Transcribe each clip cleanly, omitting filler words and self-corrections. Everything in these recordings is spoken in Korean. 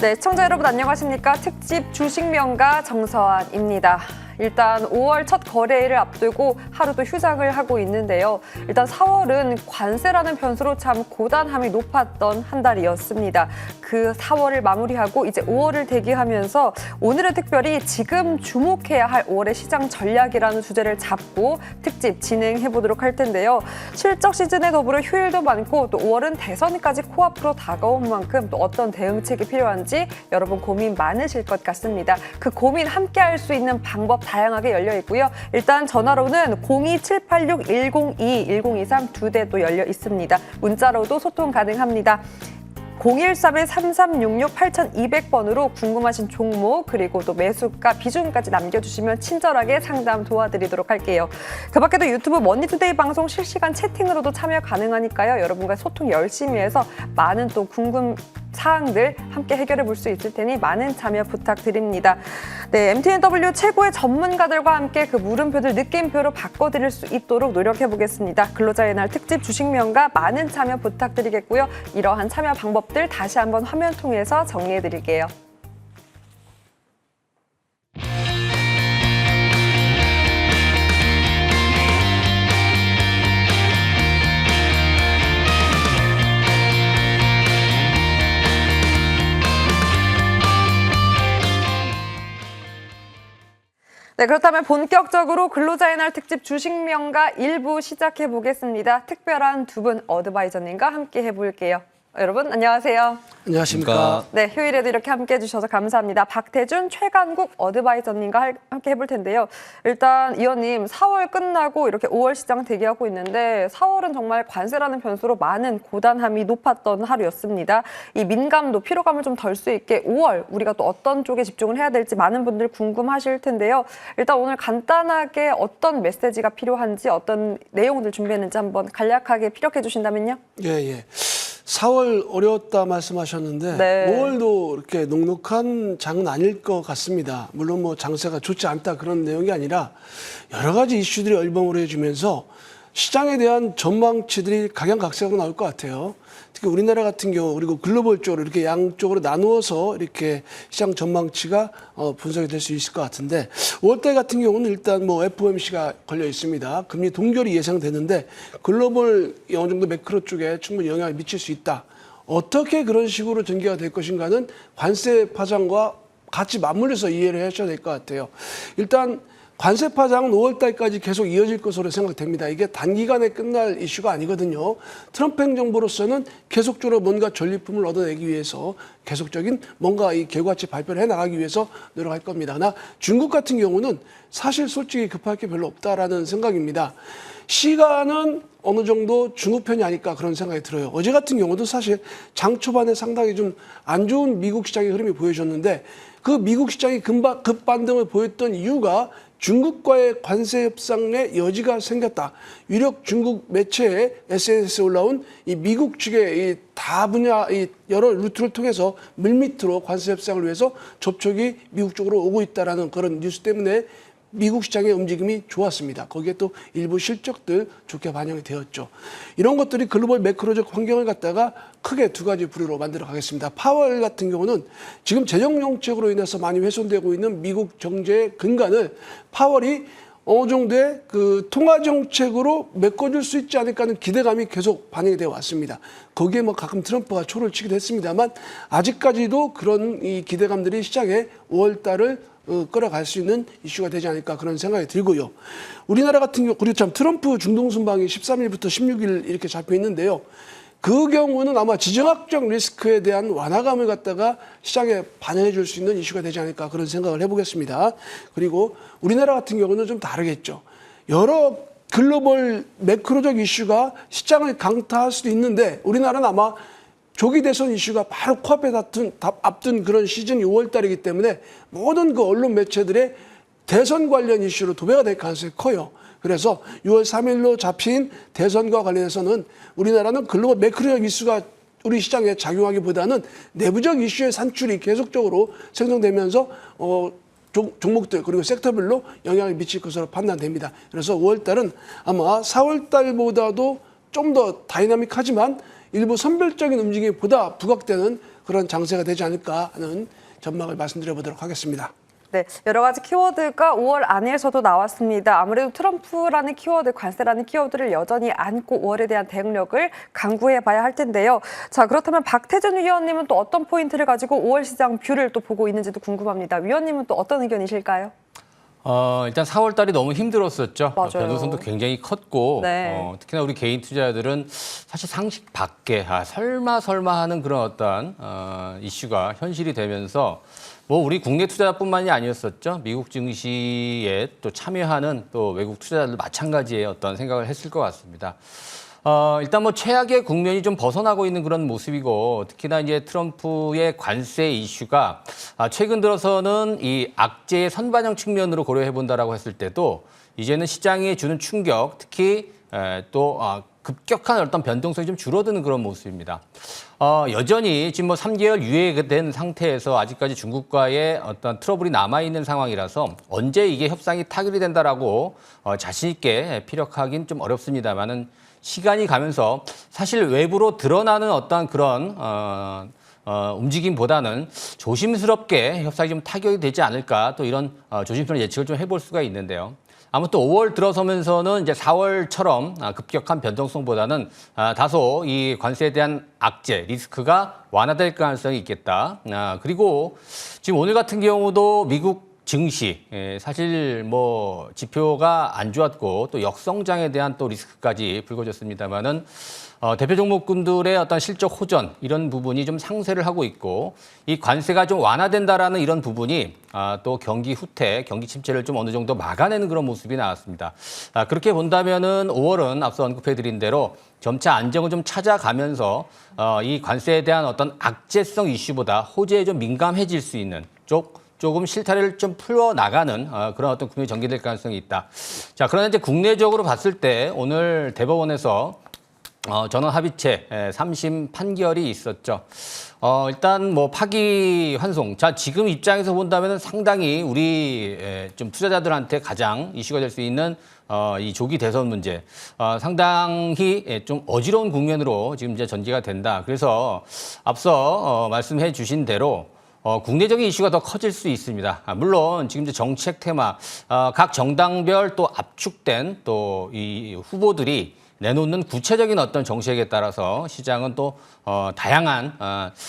네, 시청자 여러분 안녕하십니까? 특집 주식명가 정서환입니다. 일단 5월 첫 거래일을 앞두고 하루도 휴장을 하고 있는데요. 일단 4월은 관세라는 변수로 참 고단함이 높았던 한 달이었습니다. 그 4월을 마무리하고 이제 5월을 대기하면서 오늘은 특별히 지금 주목해야 할 5월의 시장 전략이라는 주제를 잡고 특집 진행해 보도록 할 텐데요. 실적 시즌에 더불어 휴일도 많고 또 5월은 대선까지 코앞으로 다가온 만큼 또 어떤 대응책이 필요한지 여러분 고민 많으실 것 같습니다. 그 고민 함께 할 수 있는 방법 다양하게 열려 있고요. 일단 전화로는 02786-102, 1023 두 대 또 열려 있습니다. 문자로도 소통 가능합니다. 013-3366-8200번으로 궁금하신 종목 그리고 또 매수가 비중까지 남겨주시면 친절하게 상담 도와드리도록 할게요. 그 밖에도 유튜브 머니투데이 방송 실시간 채팅으로도 참여 가능하니까요. 여러분과 소통 열심히 해서 많은 또 궁금 사항들 함께 해결해 볼 수 있을 테니 많은 참여 부탁드립니다. 네, MTNW 최고의 전문가들과 함께 그 물음표들 느낌표로 바꿔드릴 수 있도록 노력해 보겠습니다. 근로자의 날 특집 주식명가 많은 참여 부탁드리겠고요. 이러한 참여 방법들 다시 한번 화면 통해서 정리해 드릴게요. 네, 그렇다면 본격적으로 근로자의 날 특집 주식명가 1부 시작해 보겠습니다. 특별한 두 분 어드바이저님과 함께 해볼게요. 여러분 안녕하세요. 안녕하십니까. 네, 휴일에도 이렇게 함께 해주셔서 감사합니다. 박태준, 최강국 어드바이저님과 함께 해볼 텐데요. 일단 이 의원님 4월 끝나고 이렇게 5월 시장 대기하고 있는데 4월은 정말 관세라는 변수로 많은 고단함이 높았던 하루였습니다. 이 민감도 피로감을 좀 덜 수 있게 5월 우리가 또 어떤 쪽에 집중을 해야 될지 많은 분들 궁금하실 텐데요. 일단 오늘 간단하게 어떤 메시지가 필요한지 어떤 내용들 준비했는지 한번 간략하게 피력해 주신다면요. 예. 4월 어려웠다 말씀하셨는데 네. 5월도 이렇게 녹록한 장은 아닐 것 같습니다. 물론 뭐 장세가 좋지 않다 그런 내용이 아니라 여러 가지 이슈들이 얼버무려지면서 시장에 대한 전망치들이 각양각색으로 나올 것 같아요. 특히 우리나라 같은 경우 그리고 글로벌 쪽으로 이렇게 양쪽으로 나누어서 이렇게 시장 전망치가 분석이 될 수 있을 것 같은데 5월달 같은 경우는 일단 뭐 FOMC가 걸려 있습니다. 금리 동결이 예상되는데 글로벌 어느 정도 매크로 쪽에 충분히 영향을 미칠 수 있다. 어떻게 그런 식으로 전개가 될 것인가는 관세 파장과 같이 맞물려서 이해를 하셔야 될 것 같아요. 일단 관세 파장은 5월 달까지 계속 이어질 것으로 생각됩니다. 이게 단기간에 끝날 이슈가 아니거든요. 트럼프 행정부로서는 계속적으로 뭔가 전리품을 얻어내기 위해서 계속적인 뭔가 이 결과치 발표를 해나가기 위해서 노력할 겁니다. 그러나 중국 같은 경우는 사실 솔직히 급할 게 별로 없다라는 생각입니다. 시간은 어느 정도 중국 편이 아닐까 그런 생각이 들어요. 어제 같은 경우도 사실 장 초반에 상당히 좀 안 좋은 미국 시장의 흐름이 보여졌는데 그 미국 시장이 급반등을 보였던 이유가 중국과의 관세 협상의 여지가 생겼다. 유력 중국 매체에 SNS에 올라온 이 미국 측의 이 다분야 이 여러 루트를 통해서 물밑으로 관세 협상을 위해서 접촉이 미국 쪽으로 오고 있다라는 그런 뉴스 때문에 미국 시장의 움직임이 좋았습니다. 거기에 또 일부 실적들 좋게 반영이 되었죠. 이런 것들이 글로벌 매크로적 환경을 갖다가 크게 두 가지 부류로 만들어 가겠습니다. 파월 같은 경우는 지금 재정 정책으로 인해서 많이 훼손되고 있는 미국 경제의 근간을 파월이 어느 정도의 그 통화 정책으로 메꿔줄 수 있지 않을까 하는 기대감이 계속 반영이 되어 왔습니다. 거기에 뭐 가끔 트럼프가 초를 치기도 했습니다만 아직까지도 그런 이 기대감들이 시장에 5월 달을 끌어갈 수 있는 이슈가 되지 않을까 그런 생각이 들고요. 우리나라 같은 경우 그리고 참 트럼프 중동 순방이 13일부터 16일 이렇게 잡혀 있는데요. 그 경우는 아마 지정학적 리스크에 대한 완화감을 갖다가 시장에 반영해 줄 수 있는 이슈가 되지 않을까 그런 생각을 해보겠습니다. 그리고 우리나라 같은 경우는 좀 다르겠죠. 여러 글로벌 매크로적 이슈가 시장을 강타할 수도 있는데 우리나라는 아마 조기 대선 이슈가 바로 코앞에 앞둔 그런 시즌이 5월 달이기 때문에 모든 그 언론 매체들의 대선 관련 이슈로 도배가 될 가능성이 커요. 그래서 6월 3일로 잡힌 대선과 관련해서는 우리나라는 글로벌 매크로적 이슈가 우리 시장에 작용하기보다는 내부적 이슈의 산출이 계속적으로 생성되면서 종목들 그리고 섹터별로 영향을 미칠 것으로 판단됩니다. 그래서 5월 달은 아마 4월 달보다도 좀 더 다이나믹하지만 일부 선별적인 움직임보다 부각되는 그런 장세가 되지 않을까 하는 전망을 말씀드려보도록 하겠습니다. 네, 여러 가지 키워드가 5월 안에서도 나왔습니다. 아무래도 트럼프라는 키워드, 관세라는 키워드를 여전히 안고 5월에 대한 대응력을 강구해 봐야 할 텐데요. 자, 그렇다면 박태준 위원님은 또 어떤 포인트를 가지고 5월 시장 뷰를 또 보고 있는지도 궁금합니다. 위원님은 또 어떤 의견이실까요? 일단 4월 달이 너무 힘들었었죠. 맞아요. 변동성도 굉장히 컸고 네. 특히나 우리 개인 투자자들은 사실 상식 밖에 설마 하는 그런 어떤 이슈가 현실이 되면서 뭐 우리 국내 투자자뿐만이 아니었었죠. 미국 증시에 또 참여하는 또 외국 투자자들 마찬가지의 어떤 생각을 했을 것 같습니다. 일단 뭐 최악의 국면이 좀 벗어나고 있는 그런 모습이고 특히나 이제 트럼프의 관세 이슈가 최근 들어서는 이 악재의 선반영 측면으로 고려해 본다라고 했을 때도 이제는 시장에 주는 충격, 특히 또 급격한 어떤 변동성이 좀 줄어드는 그런 모습입니다. 여전히 지금 뭐 3개월 유예된 상태에서 아직까지 중국과의 어떤 트러블이 남아있는 상황이라서 언제 이게 협상이 타결이 된다라고 자신 있게 피력하긴 좀 어렵습니다만은 시간이 가면서 사실 외부로 드러나는 어떤 그런 움직임보다는 조심스럽게 협상이 좀 타결이 되지 않을까 또 이런 조심스러운 예측을 좀 해볼 수가 있는데요. 아무튼 5월 들어서면서는 이제 4월처럼 급격한 변동성보다는 다소 이 관세에 대한 악재, 리스크가 완화될 가능성이 있겠다. 그리고 지금 오늘 같은 경우도 미국 증시, 사실 뭐 지표가 안 좋았고 또 역성장에 대한 또 리스크까지 불거졌습니다만은 대표 종목군들의 어떤 실적 호전 이런 부분이 좀 상쇄를 하고 있고 이 관세가 좀 완화된다라는 이런 부분이 또 경기 후퇴, 경기 침체를 좀 어느 정도 막아내는 그런 모습이 나왔습니다. 그렇게 본다면은 5월은 앞서 언급해드린 대로 점차 안정을 좀 찾아가면서 이 관세에 대한 어떤 악재성 이슈보다 호재에 좀 민감해질 수 있는 조금 실타래를 좀 풀어나가는 그런 어떤 국면이 전개될 가능성이 있다. 자, 그러나 이제 국내적으로 봤을 때 오늘 대법원에서 전원 합의체 3심 판결이 있었죠. 일단 뭐 파기환송. 자, 지금 입장에서 본다면 상당히 우리 좀 투자자들한테 가장 이슈가 될 수 있는 이 조기 대선 문제 상당히 좀 어지러운 국면으로 지금 이제 전개가 된다. 그래서 앞서 말씀해 주신 대로 국내적인 이슈가 더 커질 수 있습니다. 물론 지금 이제 정책 테마, 각 정당별 또 압축된 또 이 후보들이 내놓는 구체적인 어떤 정책에 따라서 시장은 또 다양한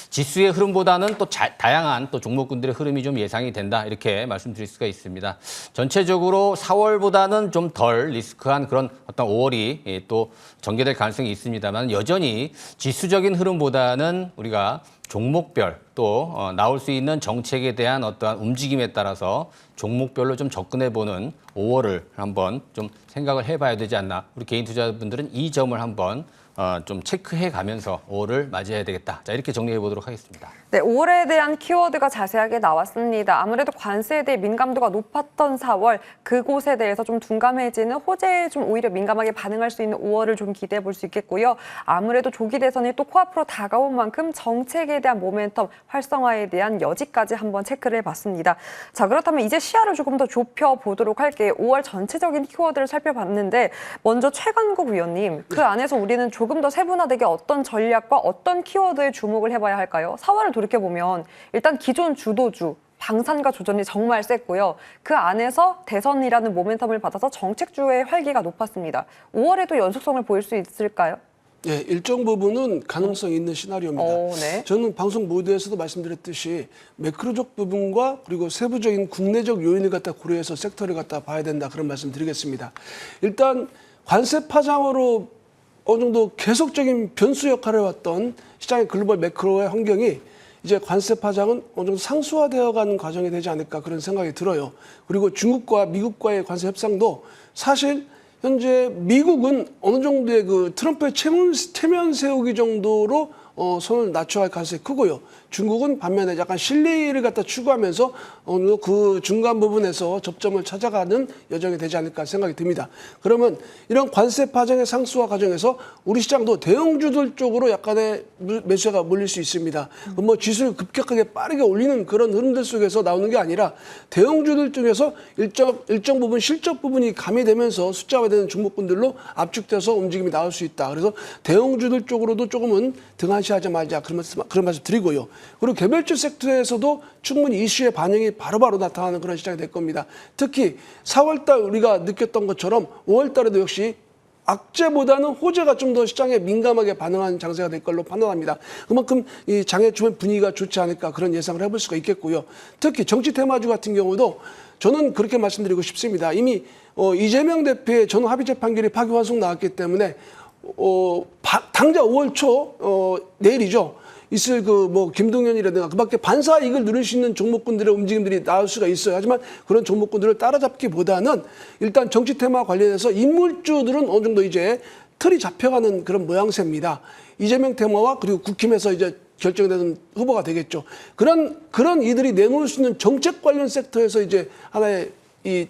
지수의 흐름보다는 또 다양한 또 종목군들의 흐름이 좀 예상이 된다 이렇게 말씀드릴 수가 있습니다. 전체적으로 4월보다는 좀 덜 리스크한 그런 어떤 5월이 또 전개될 가능성이 있습니다만 여전히 지수적인 흐름보다는 우리가 종목별 또 나올 수 있는 정책에 대한 어떠한 움직임에 따라서 종목별로 좀 접근해보는 5월을 한번 좀 생각을 해봐야 되지 않나. 우리 개인 투자자분들은 이 점을 한번 좀 체크해 가면서 5월을 맞이해야 되겠다. 자, 이렇게 정리해 보도록 하겠습니다. 네, 5월에 대한 키워드가 자세하게 나왔습니다. 아무래도 관세에 대해 민감도가 높았던 4월, 그곳에 대해서 좀 둔감해지는 호재에 좀 오히려 민감하게 반응할 수 있는 5월을 좀 기대해 볼 수 있겠고요. 아무래도 조기 대선이 또 코앞으로 다가온 만큼 정책에 대한 모멘텀, 활성화에 대한 여지까지 한번 체크를 해봤습니다. 자, 그렇다면 이제 시야를 조금 더 좁혀 보도록 할게요. 5월 전체적인 키워드를 살펴봤는데 먼저 최강국 위원님, 그 안에서 우리는 조금 더 세분화되게 어떤 전략과 어떤 키워드에 주목을 해봐야 할까요? 4월을 돌이켜보면 일단 기존 주도주, 방산과 조전이 정말 셌고요. 그 안에서 대선이라는 모멘텀을 받아서 정책주의 활기가 높았습니다. 5월에도 연속성을 보일 수 있을까요? 네, 일정 부분은 가능성이 있는 시나리오입니다. 네. 저는 방송 모두에서도 말씀드렸듯이 매크로적 부분과 그리고 세부적인 국내적 요인을 갖다 고려해서 섹터를 갖다 봐야 된다 그런 말씀 드리겠습니다. 일단 관세 파장으로 어느 정도 계속적인 변수 역할을 해왔던 시장의 글로벌 매크로의 환경이 이제 관세 파장은 어느 정도 상수화되어가는 과정이 되지 않을까 그런 생각이 들어요. 그리고 중국과 미국과의 관세 협상도 사실 현재 미국은 어느 정도의 그 트럼프의 체면 세우기 정도로 손을 낮춰야 할 가능성이 크고요. 중국은 반면에 약간 실리를 갖다 추구하면서 어느 정도 그 중간 부분에서 접점을 찾아가는 여정이 되지 않을까 생각이 듭니다. 그러면 이런 관세 파장의 상수화 과정에서 우리 시장도 대형주들 쪽으로 약간의 매수가 몰릴 수 있습니다. 뭐 지수를 급격하게 빠르게 올리는 그런 흐름들 속에서 나오는 게 아니라 대형주들 중에서 일정 부분 실적 부분이 가미되면서 숫자화되는 종목군들로 압축돼서 움직임이 나올 수 있다. 그래서 대형주들 쪽으로도 조금은 등한 등한시하지 말자 그런 말씀 드리고요. 그리고 개별주 섹터에서도 충분히 이슈의 반영이 바로바로 나타나는 그런 시장이 될 겁니다. 특히 4월달 우리가 느꼈던 것처럼 5월달에도 역시 악재보다는 호재가 좀 더 시장에 민감하게 반응하는 장세가 될 걸로 판단합니다. 그만큼 이 장의 주변 분위기가 좋지 않을까 그런 예상을 해볼 수가 있겠고요. 특히 정치 테마주 같은 경우도 저는 그렇게 말씀드리고 싶습니다. 이미 이재명 대표의 전원합의체 판결이 파기환송 나왔기 때문에 당장 5월 초 내일이죠. 있을 김동연이라든가 그밖에 반사 이익을 누릴 수 있는 종목군들의 움직임들이 나올 수가 있어요. 하지만 그런 종목군들을 따라잡기보다는 일단 정치 테마 관련해서 인물주들은 어느 정도 이제 틀이 잡혀가는 그런 모양새입니다. 이재명 테마와 그리고 국힘에서 이제 결정되는 후보가 되겠죠. 그런 이들이 내놓을 수 있는 정책 관련 섹터에서 이제 하나의 이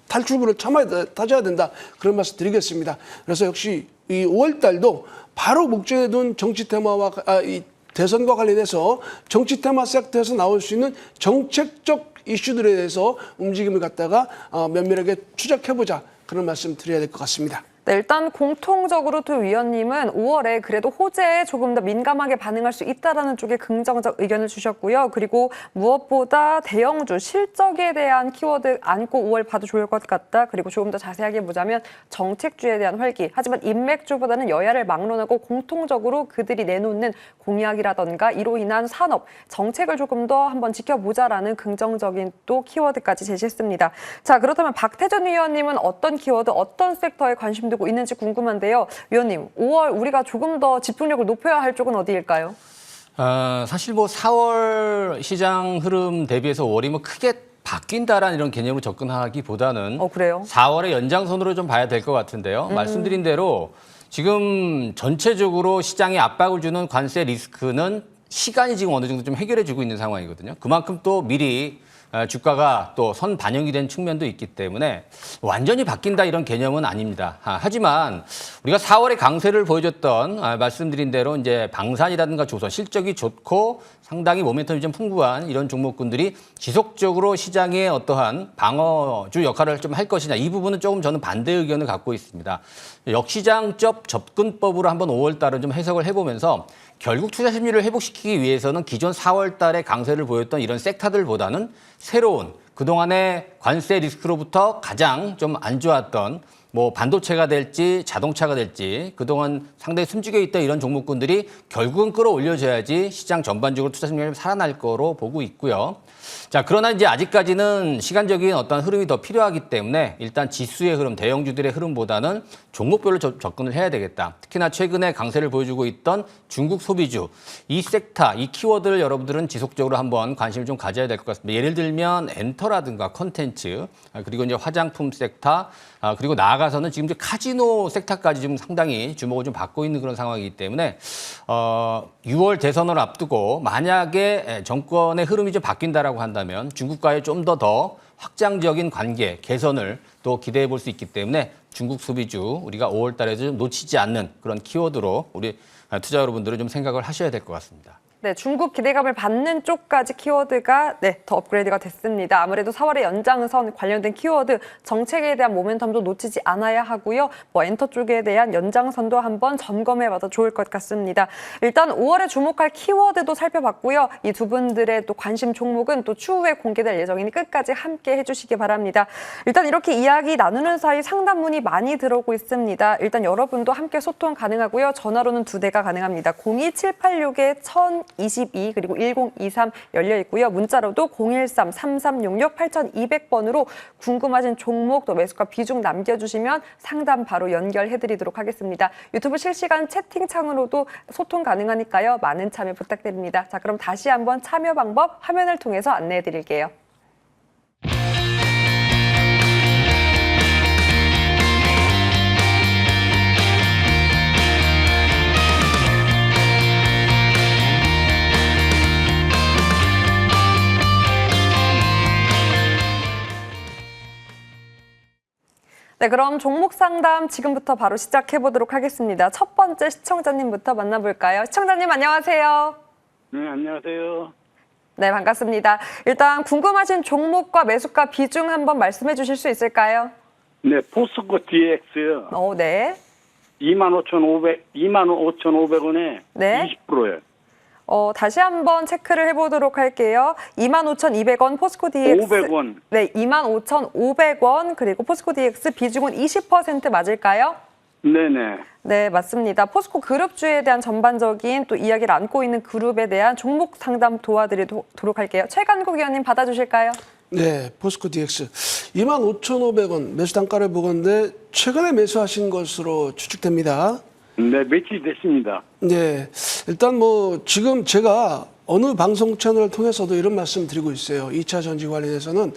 탈출구를 찾아야 된다. 그런 말씀 드리겠습니다. 그래서 역시 이 5월 달도 바로 목전에 둔 정치 테마와 이 대선과 관련해서 정치 테마 섹터에서 나올 수 있는 정책적 이슈들에 대해서 움직임을 갖다가 면밀하게 추적해보자. 그런 말씀 드려야 될 것 같습니다. 네, 일단 공통적으로 두 위원님은 5월에 그래도 호재에 조금 더 민감하게 반응할 수 있다라는 쪽에 긍정적 의견을 주셨고요. 그리고 무엇보다 대형주 실적에 대한 키워드 안고 5월 봐도 좋을 것 같다. 그리고 조금 더 자세하게 보자면 정책주에 대한 활기. 하지만 인맥주보다는 여야를 막론하고 공통적으로 그들이 내놓는 공약이라던가 이로 인한 산업, 정책을 조금 더 한번 지켜보자라는 긍정적인 또 키워드까지 제시했습니다. 자, 그렇다면 박태준 위원님은 어떤 키워드, 어떤 섹터에 관심 두고 있는지 궁금한데요. 위원님, 5월 우리가 조금 더 집중력을 높여야 할 쪽은 어디일까요? 사실 4월 시장 흐름 대비해서 5월이 크게 바뀐다라는 이런 개념으로 접근하기보다는 그래요? 4월의 연장선으로 좀 봐야 될 것 같은데요. 말씀드린 대로 지금 전체적으로 시장에 압박을 주는 관세 리스크는 시간이 지금 어느 정도 좀 해결해주고 있는 상황이거든요. 그만큼 또 미리 주가가 또 선 반영이 된 측면도 있기 때문에 완전히 바뀐다 이런 개념은 아닙니다. 하지만 우리가 4월에 강세를 보여줬던 말씀드린 대로 이제 방산이라든가 조선 실적이 좋고 상당히 모멘텀이 좀 풍부한 이런 종목군들이 지속적으로 시장의 어떠한 방어주 역할을 좀 할 것이냐 이 부분은 조금 저는 반대 의견을 갖고 있습니다. 역시장적 접근법으로 한번 5월 달은 좀 해석을 해보면서 결국 투자 심리를 회복시키기 위해서는 기존 4월 달에 강세를 보였던 이런 섹터들보다는 새로운 그동안의 관세 리스크로부터 가장 좀 안 좋았던 반도체가 될지 자동차가 될지 그동안 상당히 숨죽여 있던 이런 종목군들이 결국은 끌어올려져야지 시장 전반적으로 투자 심리를 살아날 거로 보고 있고요. 자, 그러나 이제 아직까지는 시간적인 어떤 흐름이 더 필요하기 때문에 일단 지수의 흐름, 대형주들의 흐름보다는 종목별로 접근을 해야 되겠다. 특히나 최근에 강세를 보여주고 있던 중국 소비주, 이 섹터, 이 키워드를 여러분들은 지속적으로 한번 관심을 좀 가져야 될 것 같습니다. 예를 들면 엔터라든가 컨텐츠, 그리고 이제 화장품 섹터, 그리고 나아가서는 지금 이제 카지노 섹터까지 좀 상당히 주목을 좀 받고 있는 그런 상황이기 때문에 6월 대선을 앞두고 만약에 정권의 흐름이 좀 바뀐다라고 한다면 중국과의 좀 더 확장적인 관계 개선을 또 기대해 볼 수 있기 때문에 중국 소비주 우리가 5월 달에도 좀 놓치지 않는 그런 키워드로 우리 투자 여러분들은 좀 생각을 하셔야 될 것 같습니다. 네, 중국 기대감을 받는 쪽까지 키워드가 더 업그레이드가 됐습니다. 아무래도 4월의 연장선 관련된 키워드, 정책에 대한 모멘텀도 놓치지 않아야 하고요. 엔터 쪽에 대한 연장선도 한번 점검해봐도 좋을 것 같습니다. 일단 5월에 주목할 키워드도 살펴봤고요. 이 두 분들의 또 관심 종목은 또 추후에 공개될 예정이니 끝까지 함께 해주시기 바랍니다. 일단 이렇게 이야기 나누는 사이 상담문이 많이 들어오고 있습니다. 일단 여러분도 함께 소통 가능하고요. 전화로는 2대가 가능합니다. 02786-1022 그리고 1023 열려 있고요. 문자로도 013-3366-8200번으로 궁금하신 종목 또 매수가 비중 남겨주시면 상담 바로 연결해드리도록 하겠습니다. 유튜브 실시간 채팅창으로도 소통 가능하니까요. 많은 참여 부탁드립니다. 자, 그럼 다시 한번 참여 방법 화면을 통해서 안내해드릴게요. 네, 그럼 종목 상담 지금부터 바로 시작해 보도록 하겠습니다. 첫 번째 시청자님부터 만나볼까요? 시청자님 안녕하세요. 네, 안녕하세요. 네, 반갑습니다. 일단 궁금하신 종목과 매수가 비중 한번 말씀해 주실 수 있을까요? 네, 포스코 DX요. 네. 25,500원에 네. 20%예요. 다시 한번 체크를 해보도록 할게요. 25,200원 포스코 DX. 500원. 네, 25,500원. 그리고 포스코 DX 비중은 20% 맞을까요? 네네. 네, 맞습니다. 포스코 그룹주에 대한 전반적인 또 이야기를 안고 있는 그룹에 대한 종목 상담 도와드리도록 할게요. 최간국 위원님 받아주실까요? 네, 포스코 DX 25,500원 매수 단가를 보건데 최근에 매수하신 것으로 추측됩니다. 네, 며칠 됐습니다. 네, 일단 뭐 지금 제가 어느 방송 채널을 통해서도 이런 말씀 드리고 있어요. 2차 전지 관련해서는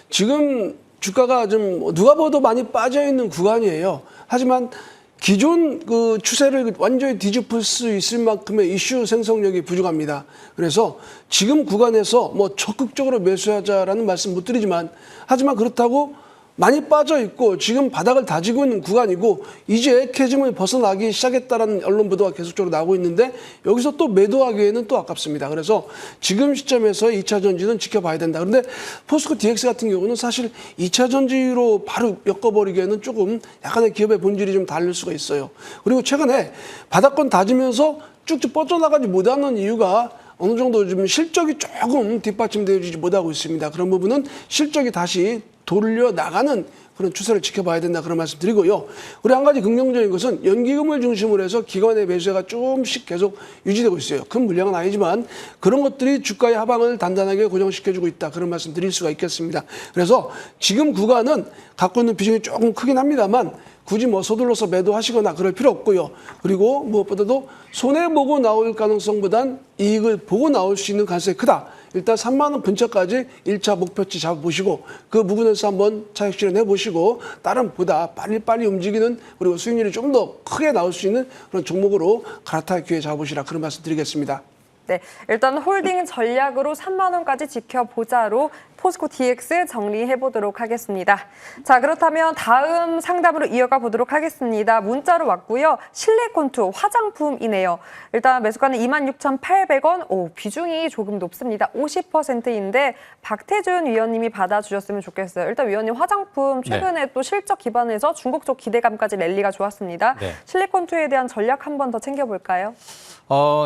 지금 주가가 좀 누가 봐도 많이 빠져 있는 구간이에요. 하지만 기존 그 추세를 완전히 뒤집을 수 있을 만큼의 이슈 생성력이 부족합니다. 그래서 지금 구간에서 뭐 적극적으로 매수하자라는 말씀 못 드리지만 하지만 그렇다고 많이 빠져 있고 지금 바닥을 다지고 있는 구간이고 이제 캐즘을 벗어나기 시작했다라는 언론 보도가 계속적으로 나오고 있는데 여기서 또 매도하기에는 또 아깝습니다. 그래서 지금 시점에서 2차 전지는 지켜봐야 된다. 그런데 포스코 DX 같은 경우는 사실 2차 전지로 바로 엮어버리기에는 조금 약간의 기업의 본질이 좀 다를 수가 있어요. 그리고 최근에 바닥권 다지면서 쭉쭉 뻗어나가지 못하는 이유가 어느 정도 좀 실적이 조금 뒷받침되지 못하고 있습니다. 그런 부분은 실적이 다시 돌려 나가는 그런 추세를 지켜봐야 된다 그런 말씀 드리고요. 그리고 한 가지 긍정적인 것은 연기금을 중심으로 해서 기관의 매수세가 조금씩 계속 유지되고 있어요. 큰 물량은 아니지만 그런 것들이 주가의 하방을 단단하게 고정시켜주고 있다 그런 말씀 드릴 수가 있겠습니다. 그래서 지금 구간은 갖고 있는 비중이 조금 크긴 합니다만 굳이 뭐 서둘러서 매도하시거나 그럴 필요 없고요. 그리고 무엇보다도 손해보고 나올 가능성보단 이익을 보고 나올 수 있는 가능성이 크다. 일단 3만 원 근처까지 1차 목표치 잡아보시고 그 부분에서 한번 차익 실현해보시고 다른 보다 빨리빨리 움직이는 그리고 수익률이 좀 더 크게 나올 수 있는 그런 종목으로 갈아탈 기회 잡으시라 그런 말씀 드리겠습니다. 네, 일단 홀딩 전략으로 3만 원까지 지켜보자로 포스코 DX 정리해 보도록 하겠습니다. 자, 그렇다면 다음 상담으로 이어가 보도록 하겠습니다. 문자로 왔고요. 실리콘투 화장품이네요. 일단 매수가는 26,800원. 오, 비중이 조금 높습니다. 50%인데 박태준 위원님이 받아주셨으면 좋겠어요. 일단 위원님 화장품 최근에 또 실적 기반에서 중국 쪽 기대감까지 랠리가 좋았습니다. 네. 실리콘투에 대한 전략 한 번 더 챙겨볼까요?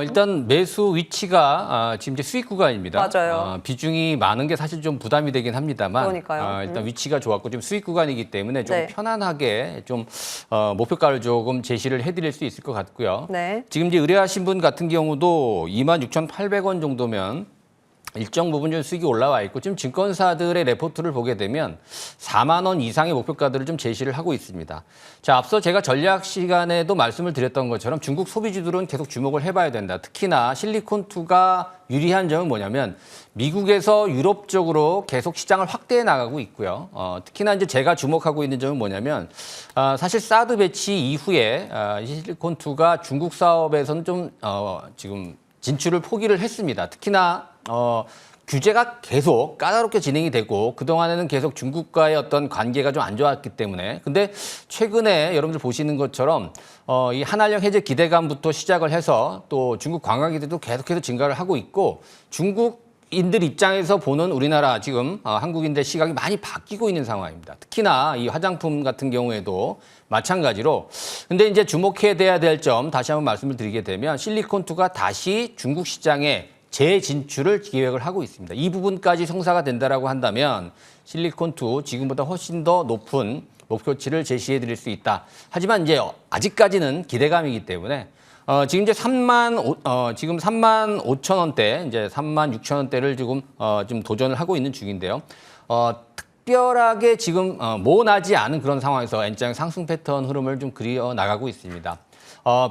일단 매수 위치가 지금 이제 수익 구간입니다. 맞아요. 비중이 많은 게 사실 좀 부담이 되긴 합니다만 그러니까요. 일단 위치가 좋았고 좀 수익 구간이기 때문에 좀 네. 편안하게 좀 목표가를 조금 제시를 해드릴 수 있을 것 같고요. 네. 지금 이제 의뢰하신 분 같은 경우도 26,800원 정도면 일정 부분 좀 수익이 올라와 있고 지금 증권사들의 레포트를 보게 되면 4만 원 이상의 목표가들을 좀 제시를 하고 있습니다. 자, 앞서 제가 전략 시간에도 말씀을 드렸던 것처럼 중국 소비주들은 계속 주목을 해봐야 된다. 특히나 실리콘2가 유리한 점은 뭐냐면 미국에서 유럽 쪽으로 계속 시장을 확대해 나가고 있고요. 특히나 이제 제가 주목하고 있는 점은 뭐냐면 사실 사드 배치 이후에 실리콘2가 중국 사업에서는 좀 지금 진출을 포기를 했습니다. 특히나 규제가 계속 까다롭게 진행이 되고 그동안에는 계속 중국과의 어떤 관계가 좀 안 좋았기 때문에 근데 최근에 여러분들 보시는 것처럼 이 한한령 해제 기대감부터 시작을 해서 또 중국 관광객들도 계속해서 증가를 하고 있고 중국인들 입장에서 보는 우리나라 지금 한국인들 시각이 많이 바뀌고 있는 상황입니다. 특히나 이 화장품 같은 경우에도 마찬가지로 근데 이제 주목해야 될 점 다시 한번 말씀을 드리게 되면 실리콘2가 다시 중국 시장에 재진출을 기획을 하고 있습니다. 이 부분까지 성사가 된다라고 한다면 실리콘2 지금보다 훨씬 더 높은 목표치를 제시해 드릴 수 있다. 하지만 이제 아직까지는 기대감이기 때문에 지금 이제 3만 5천 원대, 이제 3만 6천 원대를 지금 도전을 하고 있는 중인데요. 특별하게 지금 모나지 않은 그런 상황에서 N자형 상승 패턴 흐름을 좀 그려 나가고 있습니다.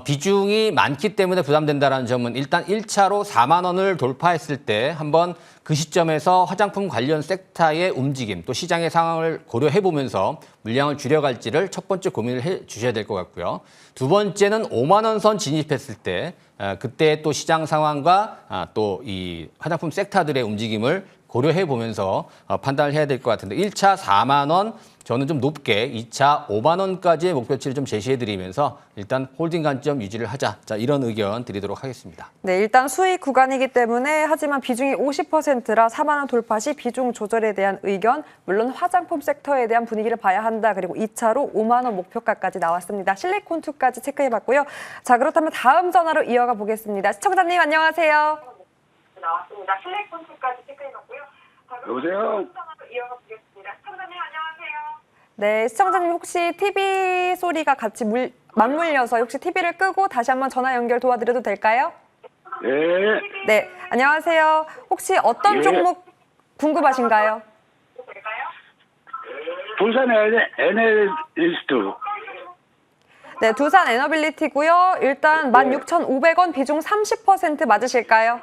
비중이 많기 때문에 부담된다는 점은 일단 1차로 4만 원을 돌파했을 때 한번 그 시점에서 화장품 관련 섹터의 움직임 또 시장의 상황을 고려해 보면서 물량을 줄여갈지를 첫 번째 고민을 해 주셔야 될 것 같고요. 두 번째는 5만 원 선 진입했을 때 그때 또 시장 상황과 또 이 화장품 섹터들의 움직임을 고려해 보면서 판단을 해야 될 것 같은데 1차 4만 원, 저는 좀 높게 2차 5만 원까지의 목표치를 좀 제시해 드리면서 일단 홀딩 관점 유지를 하자. 자, 이런 의견 드리도록 하겠습니다. 네, 일단 수익 구간이기 때문에 하지만 비중이 50%라 4만 원 돌파 시 비중 조절에 대한 의견, 물론 화장품 섹터에 대한 분위기를 봐야 한다. 그리고 2차로 5만 원 목표가까지 나왔습니다. 실리콘2까지 체크해봤고요. 자, 그렇다면 다음 전화로 이어가 보겠습니다. 시청자님 안녕하세요. 나왔습니다. 실리콘2까지 체크해봤고요. 여보세요? 전화로 이어가 보겠습니다. 시청자님 안녕하세요. 네, 시청자님 혹시 TV 소리가 같이 맞물려서 혹시 TV를 끄고 다시 한번 전화 연결 도와드려도 될까요? 예. 네, 안녕하세요. 혹시 어떤 예. 종목 궁금하신가요? 부산 에너리스트. 네, 두산 에너빌리티고요. 일단 16,500원 비중 30% 맞으실까요?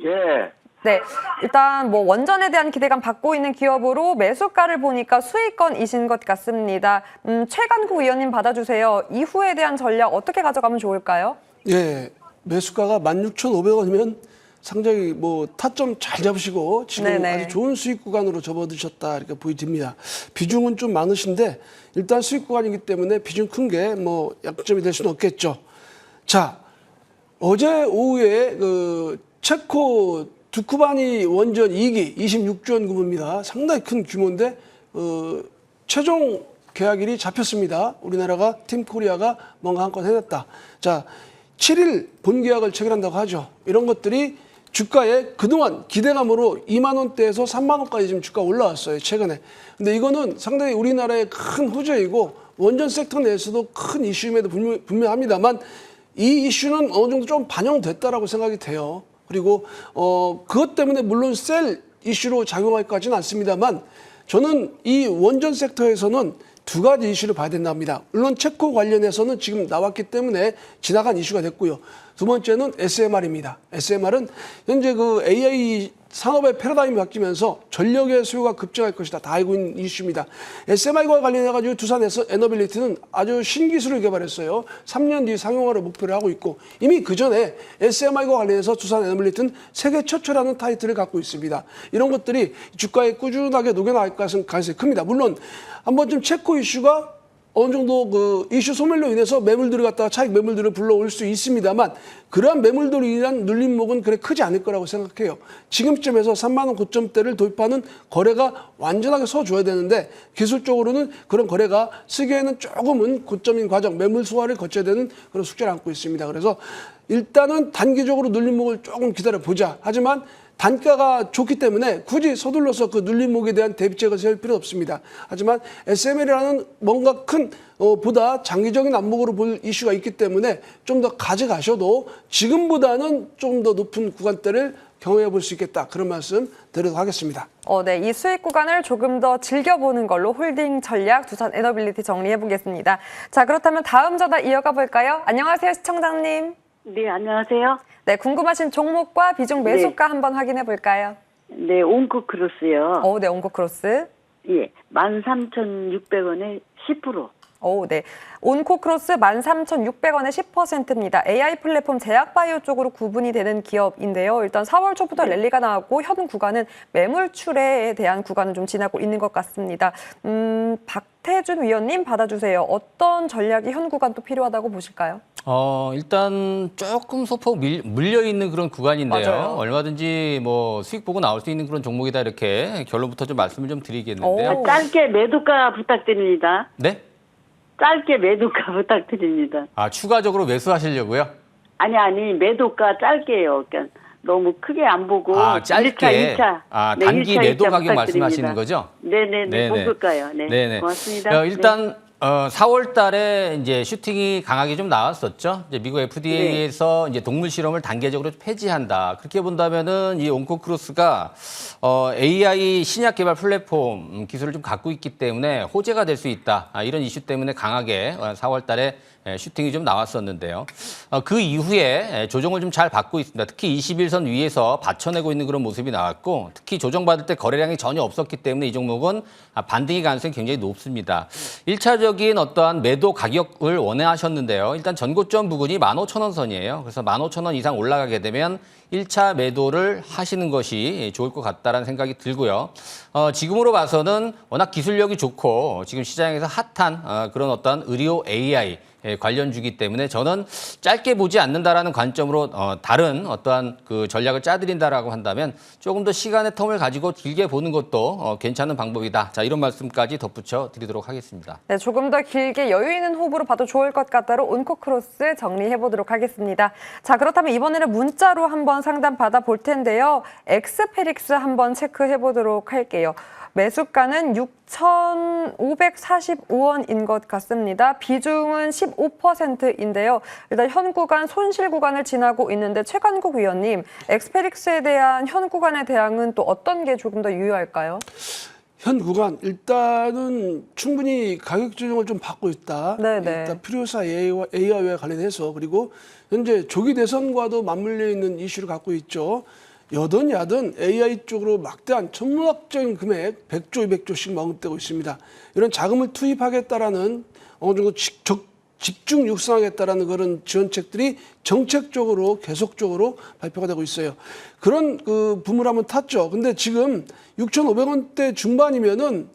예. 네, 일단 뭐 원전에 대한 기대감 받고 있는 기업으로 매수가를 보니까 수익권이신 것 같습니다. 최간구 위원님 받아주세요. 이후에 대한 전략 어떻게 가져가면 좋을까요? 예, 매수가가 16,500원이면 상당히 뭐 타점 잘 잡으시고 지금 네네. 아주 좋은 수익 구간으로 접어드셨다 이렇게 보여집니다. 비중은 좀 많으신데 일단 수익 구간이기 때문에 비중 큰 게 뭐 약점이 될 수는 없겠죠. 자, 어제 오후에 그 체코 두쿠바니 원전 2기 26조 원 규모입니다. 상당히 큰 규모인데 최종 계약일이 잡혔습니다. 우리나라가 팀 코리아가 뭔가 한 건 해냈다. 자, 7일 본계약을 체결한다고 하죠. 이런 것들이 주가에 그동안 기대감으로 2만 원대에서 3만 원까지 지금 주가 올라왔어요. 최근에. 근데 이거는 상당히 우리나라의 큰 호재이고 원전 섹터 내에서도 큰 이슈임에도 분명합니다만 이 이슈는 어느 정도 좀 반영됐다라고 생각이 돼요. 그리고 그것 때문에 물론 셀 이슈로 작용할 것 같지는 않습니다만 저는 이 원전 섹터에서는 두 가지 이슈를 봐야 된다 합니다. 물론 체코 관련해서는 지금 나왔기 때문에 지나간 이슈가 됐고요. 두 번째는 SMR입니다. SMR은 현재 그 AI 산업의 패러다임이 바뀌면서 전력의 수요가 급증할 것이다. 다 알고 있는 이슈입니다. SMR과 관련해가지고 두산에서 에너빌리티는 아주 신기술을 개발했어요. 3년 뒤 상용화를 목표로 하고 있고 이미 그 전에 SMR과 관련해서 두산 에너빌리티는 세계 최초라는 타이틀을 갖고 있습니다. 이런 것들이 주가에 꾸준하게 녹여나갈 가능성이 큽니다. 물론 한 번쯤 체코 이슈가 어느 정도 그 이슈 소멸로 인해서 매물들을 갖다가 차익 매물들을 불러올 수 있습니다만 그러한 매물들로 인한 눌림목은 그래 크지 않을 거라고 생각해요. 지금쯤에서 3만 원 고점대를 돌파하는 거래가 완전하게 서줘야 되는데 기술적으로는 그런 거래가 쓰기에는 조금은 고점인 과정, 매물 소화를 거쳐야 되는 그런 숙제를 안고 있습니다. 그래서 일단은 단기적으로 눌림목을 조금 기다려보자. 하지만 단가가 좋기 때문에 굳이 서둘러서 그 눌림목에 대한 대비책을 세울 필요는 없습니다. 하지만 SML이라는 뭔가 큰 보다 장기적인 안목으로 볼 이슈가 있기 때문에 좀 더 가져가셔도 지금보다는 좀 더 높은 구간대를 경험해 볼 수 있겠다. 그런 말씀 드리도록 하겠습니다. 네, 이 수익 구간을 조금 더 즐겨보는 걸로 홀딩 전략 두산 에너빌리티 정리해 보겠습니다. 자, 그렇다면 다음 전화 이어가 볼까요? 안녕하세요, 시청자님. 네, 안녕하세요. 네, 궁금하신 종목과 비중 매수가 한번 확인해 볼까요? 네, 온코크로스요. 네, 온코크로스. 예, 13,600원에 10%. 네. 온코크로스 13,600원에 10%입니다. AI 플랫폼 제약바이오 쪽으로 구분이 되는 기업인데요. 일단 4월 초부터 랠리가 나왔고 현 구간은 매물출회에 대한 구간을 좀 지나고 있는 것 같습니다. 박태준 위원님 받아주세요. 어떤 전략이 현 구간 또 필요하다고 보실까요? 일단 조금 소폭 물려 있는 그런 구간인데요. 맞아요. 얼마든지 뭐 수익 보고 나올 수 있는 그런 종목이다 이렇게 결론부터 좀 말씀을 좀 드리겠는데요. 짧게 매도가 부탁드립니다. 네? 짧게 매도가 부탁드립니다. 추가적으로 매수하시려고요? 아니, 매도가 짧게요. 그러니까 너무 크게 안 보고. 짧게. 1차. 네, 단기 1차, 매도 2차 가격 부탁드립니다. 말씀하시는 거죠? 네네, 볼까요? 네. 네네. 고맙습니다. 일단 4월 달에 이제 슈팅이 강하게 좀 나왔었죠. 이제 미국 FDA에서 이제 동물 실험을 단계적으로 폐지한다. 그렇게 본다면은 이 온코크로스가 AI 신약 개발 플랫폼 기술을 좀 갖고 있기 때문에 호재가 될 수 있다. 이런 이슈 때문에 강하게 4월 달에 슈팅이 좀 나왔었는데요. 그 이후에 조정을 좀 잘 받고 있습니다. 특히 21선 위에서 받쳐내고 있는 그런 모습이 나왔고 특히 조정받을 때 거래량이 전혀 없었기 때문에 이 종목은 반등의 가능성이 굉장히 높습니다. 1차적으로 추가적인 어떠한 매도 가격을 원하셨는데요. 일단 전고점 부근이 15,000원 선이에요. 그래서 15,000원 이상 올라가게 되면 1차 매도를 하시는 것이 좋을 것 같다라는 생각이 들고요. 지금으로 봐서는 워낙 기술력이 좋고 지금 시장에서 핫한 그런 어떤 의료 AI 관련주기 때문에 저는 짧게 보지 않는다라는 관점으로 다른 어떠한 그 전략을 짜드린다라고 한다면 조금 더 시간의 텀을 가지고 길게 보는 것도 괜찮은 방법이다. 자, 이런 말씀까지 덧붙여 드리도록 하겠습니다. 네, 조금 더 길게 여유 있는 호흡으로 봐도 좋을 것 같다로 온코크로스 정리해 보도록 하겠습니다. 자, 그렇다면 이번에는 문자로 한번 상담 받아볼 텐데요. 엑스페릭스 한번 체크해 보도록 할게요. 매수가는 6,545원인 것 같습니다. 비중은 15%인데요. 일단 현 구간 손실 구간을 지나고 있는데 최관국 위원님, 엑스페릭스에 대한 현 구간의 대응은 또 어떤 게 조금 더 유효할까요? 현 구간 일단은 충분히 가격 조정을 좀 받고 있다. 네네. 일단 필요사 AI와 관련해서 그리고 현재 조기 대선과도 맞물려 있는 이슈를 갖고 있죠. 여든 야든 AI 쪽으로 막대한 천문학적인 금액 100조, 200조씩 머금대고 있습니다. 이런 자금을 투입하겠다라는 어느 정도 집중 육성하겠다라는 그런 지원책들이 정책적으로 계속적으로 발표가 되고 있어요. 그런 그 붐을 한번 탔죠. 근데 지금 6,500원대 중반이면은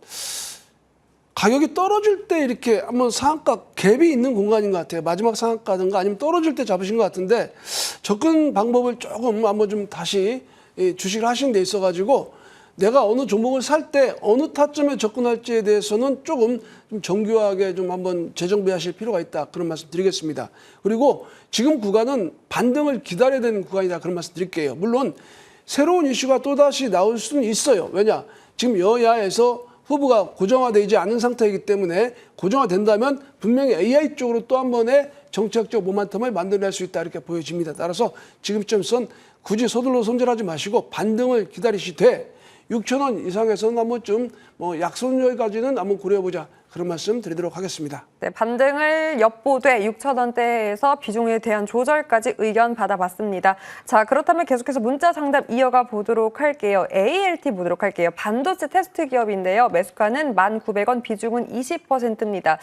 가격이 떨어질 때 이렇게 한번 상한가 갭이 있는 공간인 것 같아요. 마지막 상한가든가 아니면 떨어질 때 잡으신 것 같은데 접근 방법을 조금 한번 좀 다시 주식을 하시는 데 있어가지고 내가 어느 종목을 살 때 어느 타점에 접근할지에 대해서는 조금 좀 정교하게 좀 한번 재정비하실 필요가 있다. 그런 말씀 드리겠습니다. 그리고 지금 구간은 반등을 기다려야 되는 구간이다. 그런 말씀 드릴게요. 물론 새로운 이슈가 또다시 나올 수는 있어요. 왜냐? 지금 여야에서 후보가 고정화되지 않은 상태이기 때문에 고정화된다면 분명히 AI 쪽으로 또 한 번의 정책적 모멘텀을 만들어낼 수 있다 이렇게 보여집니다. 따라서 지금쯤선 굳이 서둘러 손절하지 마시고 반등을 기다리시되 6,000원 이상에서는 한번 좀 약손절까지는 한번 고려해보자 그런 말씀 드리도록 하겠습니다. 네, 반등을 엿보되 6,000원대에서 비중에 대한 조절까지 의견 받아봤습니다. 자, 그렇다면 계속해서 문자 상담 이어가 보도록 할게요. ALT 보도록 할게요. 반도체 테스트 기업인데요. 매수가는 1,900원, 비중은 20%입니다.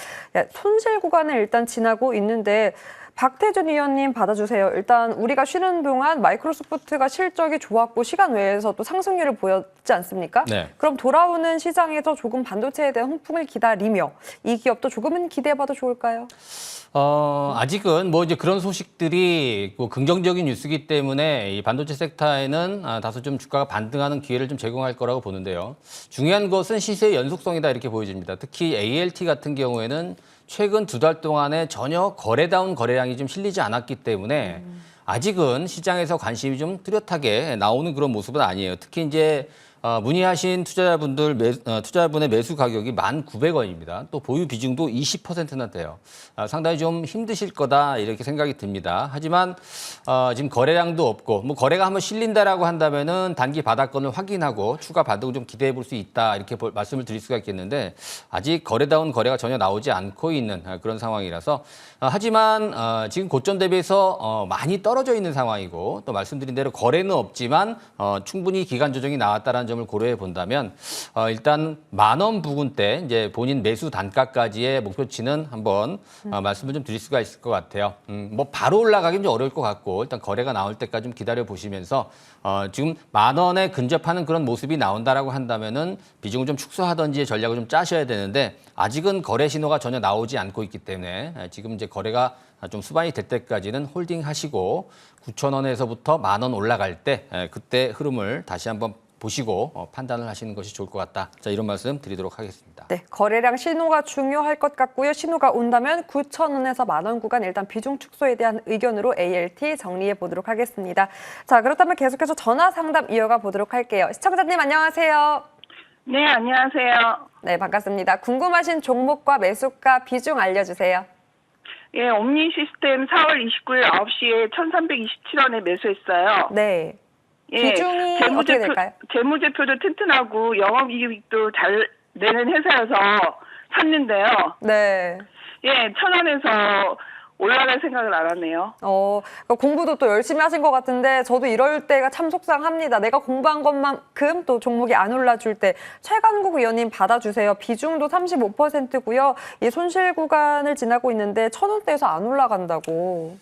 손실 구간을 일단 지나고 있는데 박태준 위원님 받아주세요. 일단 우리가 쉬는 동안 마이크로소프트가 실적이 좋았고 시간 외에서 또 상승률을 보였지 않습니까? 네. 그럼 돌아오는 시장에서 조금 반도체에 대한 훈풍을 기다리며 이 기업도 조금은 기대해봐도 좋을까요? 아직은 뭐 이제 그런 소식들이 긍정적인 뉴스이기 때문에 이 반도체 섹터에는 다소 좀 주가가 반등하는 기회를 좀 제공할 거라고 보는데요. 중요한 것은 시세의 연속성이다 이렇게 보여집니다. 특히 ALT 같은 경우에는 최근 2달 동안에 전혀 거래다운 거래량이 좀 실리지 않았기 때문에 아직은 시장에서 관심이 좀 뚜렷하게 나오는 그런 모습은 아니에요. 특히 이제 문의하신 투자자분의 매수 가격이 1,900원입니다. 또 보유 비중도 20%나 돼요. 상당히 좀 힘드실 거다 이렇게 생각이 듭니다. 하지만 지금 거래량도 없고 뭐 거래가 한번 실린다라고 한다면은 단기 바닥권을 확인하고 추가 반등을 좀 기대해 볼 수 있다 이렇게 말씀을 드릴 수가 있겠는데 아직 거래다운 거래가 전혀 나오지 않고 있는 그런 상황이라서 하지만 지금 고점 대비해서 많이 떨어져 있는 상황이고 또 말씀드린 대로 거래는 없지만 충분히 기간 조정이 나왔다라는 점을 고려해 본다면 일단 10,000원 부근대 이제 본인 매수 단가까지의 목표치는 한번 말씀을 좀 드릴 수가 있을 것 같아요. 뭐 바로 올라가긴 좀 어려울 것 같고 일단 거래가 나올 때까지 좀 기다려 보시면서 지금 10,000원에 근접하는 그런 모습이 나온다라고 한다면은 비중을 좀 축소하든지 전략을 좀 짜셔야 되는데 아직은 거래 신호가 전혀 나오지 않고 있기 때문에 지금 이제 거래가 좀 수반이 될 때까지는 홀딩하시고 9,000원에서부터 10,000원 올라갈 때 그때 흐름을 다시 한번 보시고 판단을 하시는 것이 좋을 것 같다. 자, 이런 말씀 드리도록 하겠습니다. 네, 거래량 신호가 중요할 것 같고요. 신호가 온다면 9,000원에서 10,000원 구간 일단 비중 축소에 대한 의견으로 ALT 정리해 보도록 하겠습니다. 자, 그렇다면 계속해서 전화 상담 이어가 보도록 할게요. 시청자님 안녕하세요. 네, 안녕하세요. 네, 반갑습니다. 궁금하신 종목과 매수가 비중 알려주세요. 예, 옴니 시스템 4월 29일 9시에 1,327원에 매수했어요. 네. 예, 비중이 어떻게 될까요? 재무제표도 튼튼하고 영업이익도 잘 내는 회사여서 샀는데요. 네. 예, 1,000원에서 올라갈 생각을 안 하네요. 그러니까 공부도 또 열심히 하신 것 같은데 저도 이럴 때가 참 속상합니다. 내가 공부한 것만큼 또 종목이 안 올라줄 때 최강국 위원님 받아주세요. 비중도 35%고요. 이 손실 구간을 지나고 있는데 1,000원대에서 안 올라간다고.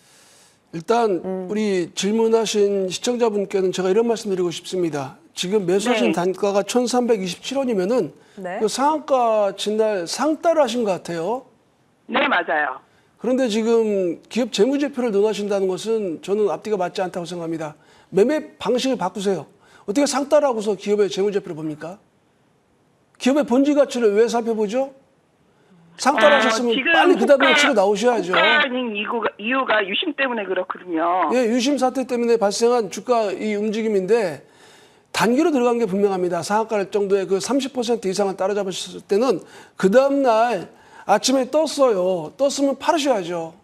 일단 우리 질문하신 시청자분께는 제가 이런 말씀드리고 싶습니다. 지금 매수하신 네. 단가가 1,327원이면은 네. 그 상한가 진날 상따를 하신 것 같아요. 네, 맞아요. 그런데 지금 기업 재무제표를 논하신다는 것은 저는 앞뒤가 맞지 않다고 생각합니다. 매매 방식을 바꾸세요. 어떻게 상따를 하고서 기업의 재무제표를 봅니까? 기업의 본질 가치를 왜 살펴보죠? 상따를 하셨으면 지금 빨리 그 다음에 치고 나오셔야죠. 호가인 이유가 유심 때문에 그렇거든요. 예, 유심 사태 때문에 발생한 주가 이 움직임인데 단기로 들어간 게 분명합니다. 상한가 정도의 그 30% 이상을 따라잡으셨을 때는 그 다음날 아침에 떴어요. 떴으면 팔으셔야죠.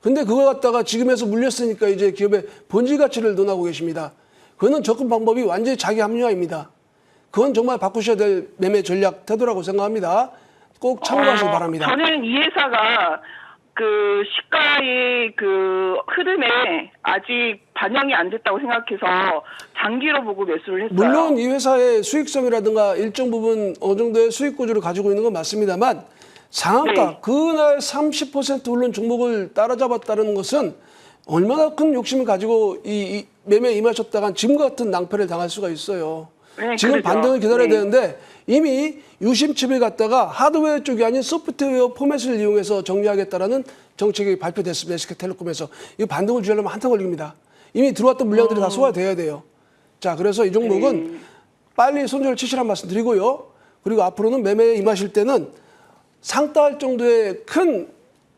근데 그걸 갖다가 지금에서 물렸으니까 이제 기업의 본질 가치를 논하고 계십니다. 그거는 접근 방법이 완전히 자기 합리화입니다. 그건 정말 바꾸셔야 될 매매 전략 태도라고 생각합니다. 꼭 참고하시기 바랍니다. 저는 이 회사가 그 시가의 그 흐름에 아직 반영이 안 됐다고 생각해서 장기로 보고 매수를 했어요. 물론 이 회사의 수익성이라든가 일정 부분 어느 정도의 수익 구조를 가지고 있는 건 맞습니다만 상한가 네. 그날 30% 오른 종목을 따라잡았다는 것은 얼마나 큰 욕심을 가지고 이 매매에 임하셨다간 지금 같은 낭패를 당할 수가 있어요. 네, 지금 그러죠. 반등을 기다려야 네. 되는데 이미 유심칩을 갖다가 하드웨어 쪽이 아닌 소프트웨어 포맷을 이용해서 정리하겠다라는 정책이 발표됐습니다. SK텔레콤에서. 이 반등을 주려면 한참 걸립니다. 이미 들어왔던 물량들이 다 소화돼야 돼요. 자, 그래서 이 종목은 빨리 손절을 치시라는 말씀 드리고요. 그리고 앞으로는 매매에 임하실 때는 상따할 정도의 큰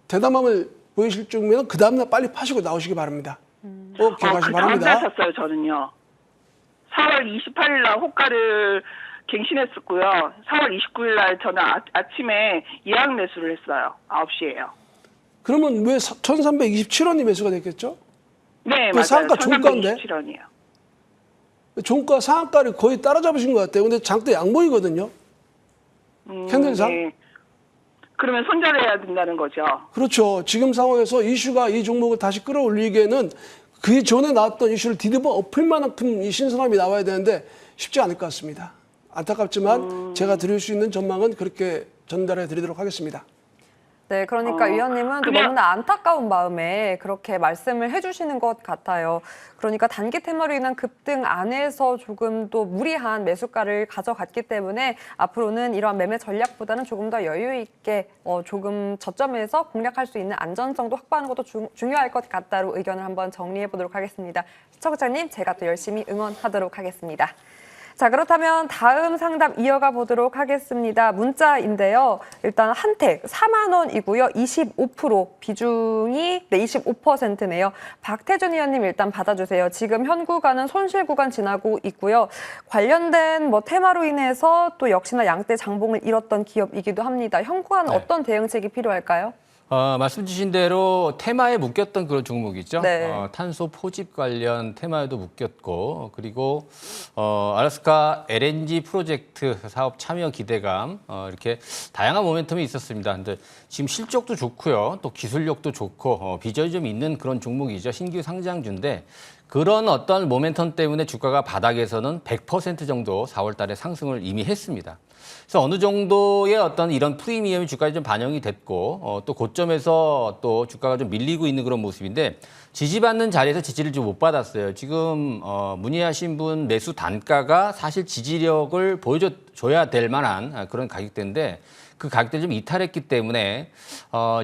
대담함을 보이실 정도면 그 다음날 빨리 파시고 나오시기 바랍니다. 꼭 기억하시기 그 다음 바랍니다. 날 샀어요, 저는요. 4월 28일 날 호가를 갱신했었고요. 4월 29일 날 저는 아침에 예약 매수를 했어요. 9시에요. 그러면 왜 1,327원이 매수가 됐겠죠? 네, 그 맞아요. 상가 종가인데? 1327원이에요. 종가 상한가를 거의 따라잡으신 것 같아요. 근데 장대 양봉이거든요. 캔들상. 네. 그러면 손절해야 된다는 거죠. 그렇죠. 지금 상황에서 이슈가 이 종목을 다시 끌어올리기에는 그 전에 나왔던 이슈를 뒤집어 엎을 만큼 이 신선함이 나와야 되는데 쉽지 않을 것 같습니다. 안타깝지만 제가 드릴 수 있는 전망은 그렇게 전달해 드리도록 하겠습니다. 네, 그러니까 위원님은 또 그냥- 너무나 안타까운 마음에 그렇게 말씀을 해주시는 것 같아요. 그러니까 단기 테마로 인한 급등 안에서 조금 또 무리한 매수가를 가져갔기 때문에 앞으로는 이러한 매매 전략보다는 조금 더 여유 있게 조금 저점에서 공략할 수 있는 안전성도 확보하는 것도 중요할 것 같다로 의견을 한번 정리해 보도록 하겠습니다. 시청자님, 제가 또 열심히 응원하도록 하겠습니다. 자, 그렇다면 다음 상담 이어가 보도록 하겠습니다. 문자인데요. 일단 한택 4만 원이고요. 25% 비중이 25%네요. 박태준 의원님 일단 받아주세요. 지금 현 구간은 손실 구간 지나고 있고요. 관련된 테마로 인해서 또 역시나 양대 장봉을 잃었던 기업이기도 합니다. 현 구간 네. 어떤 대응책이 필요할까요? 말씀 주신 대로 테마에 묶였던 그런 종목이죠. 네. 탄소 포집 관련 테마에도 묶였고, 그리고 알래스카 LNG 프로젝트 사업 참여 기대감, 이렇게 다양한 모멘텀이 있었습니다. 근데 지금 실적도 좋고요, 또 기술력도 좋고 비전이 좀 있는 그런 종목이죠. 신규 상장주인데 그런 어떤 모멘텀 때문에 주가가 바닥에서는 100% 정도 4월 달에 상승을 이미 했습니다. 그래서 어느 정도의 어떤 이런 프리미엄이 주가에 좀 반영이 됐고 또 고점에서 또 주가가 좀 밀리고 있는 그런 모습인데 지지받는 자리에서 지지를 좀 못 받았어요. 지금 문의하신 분 매수 단가가 사실 지지력을 보여줘야 될 만한 그런 가격대인데 그 가격대를 좀 이탈했기 때문에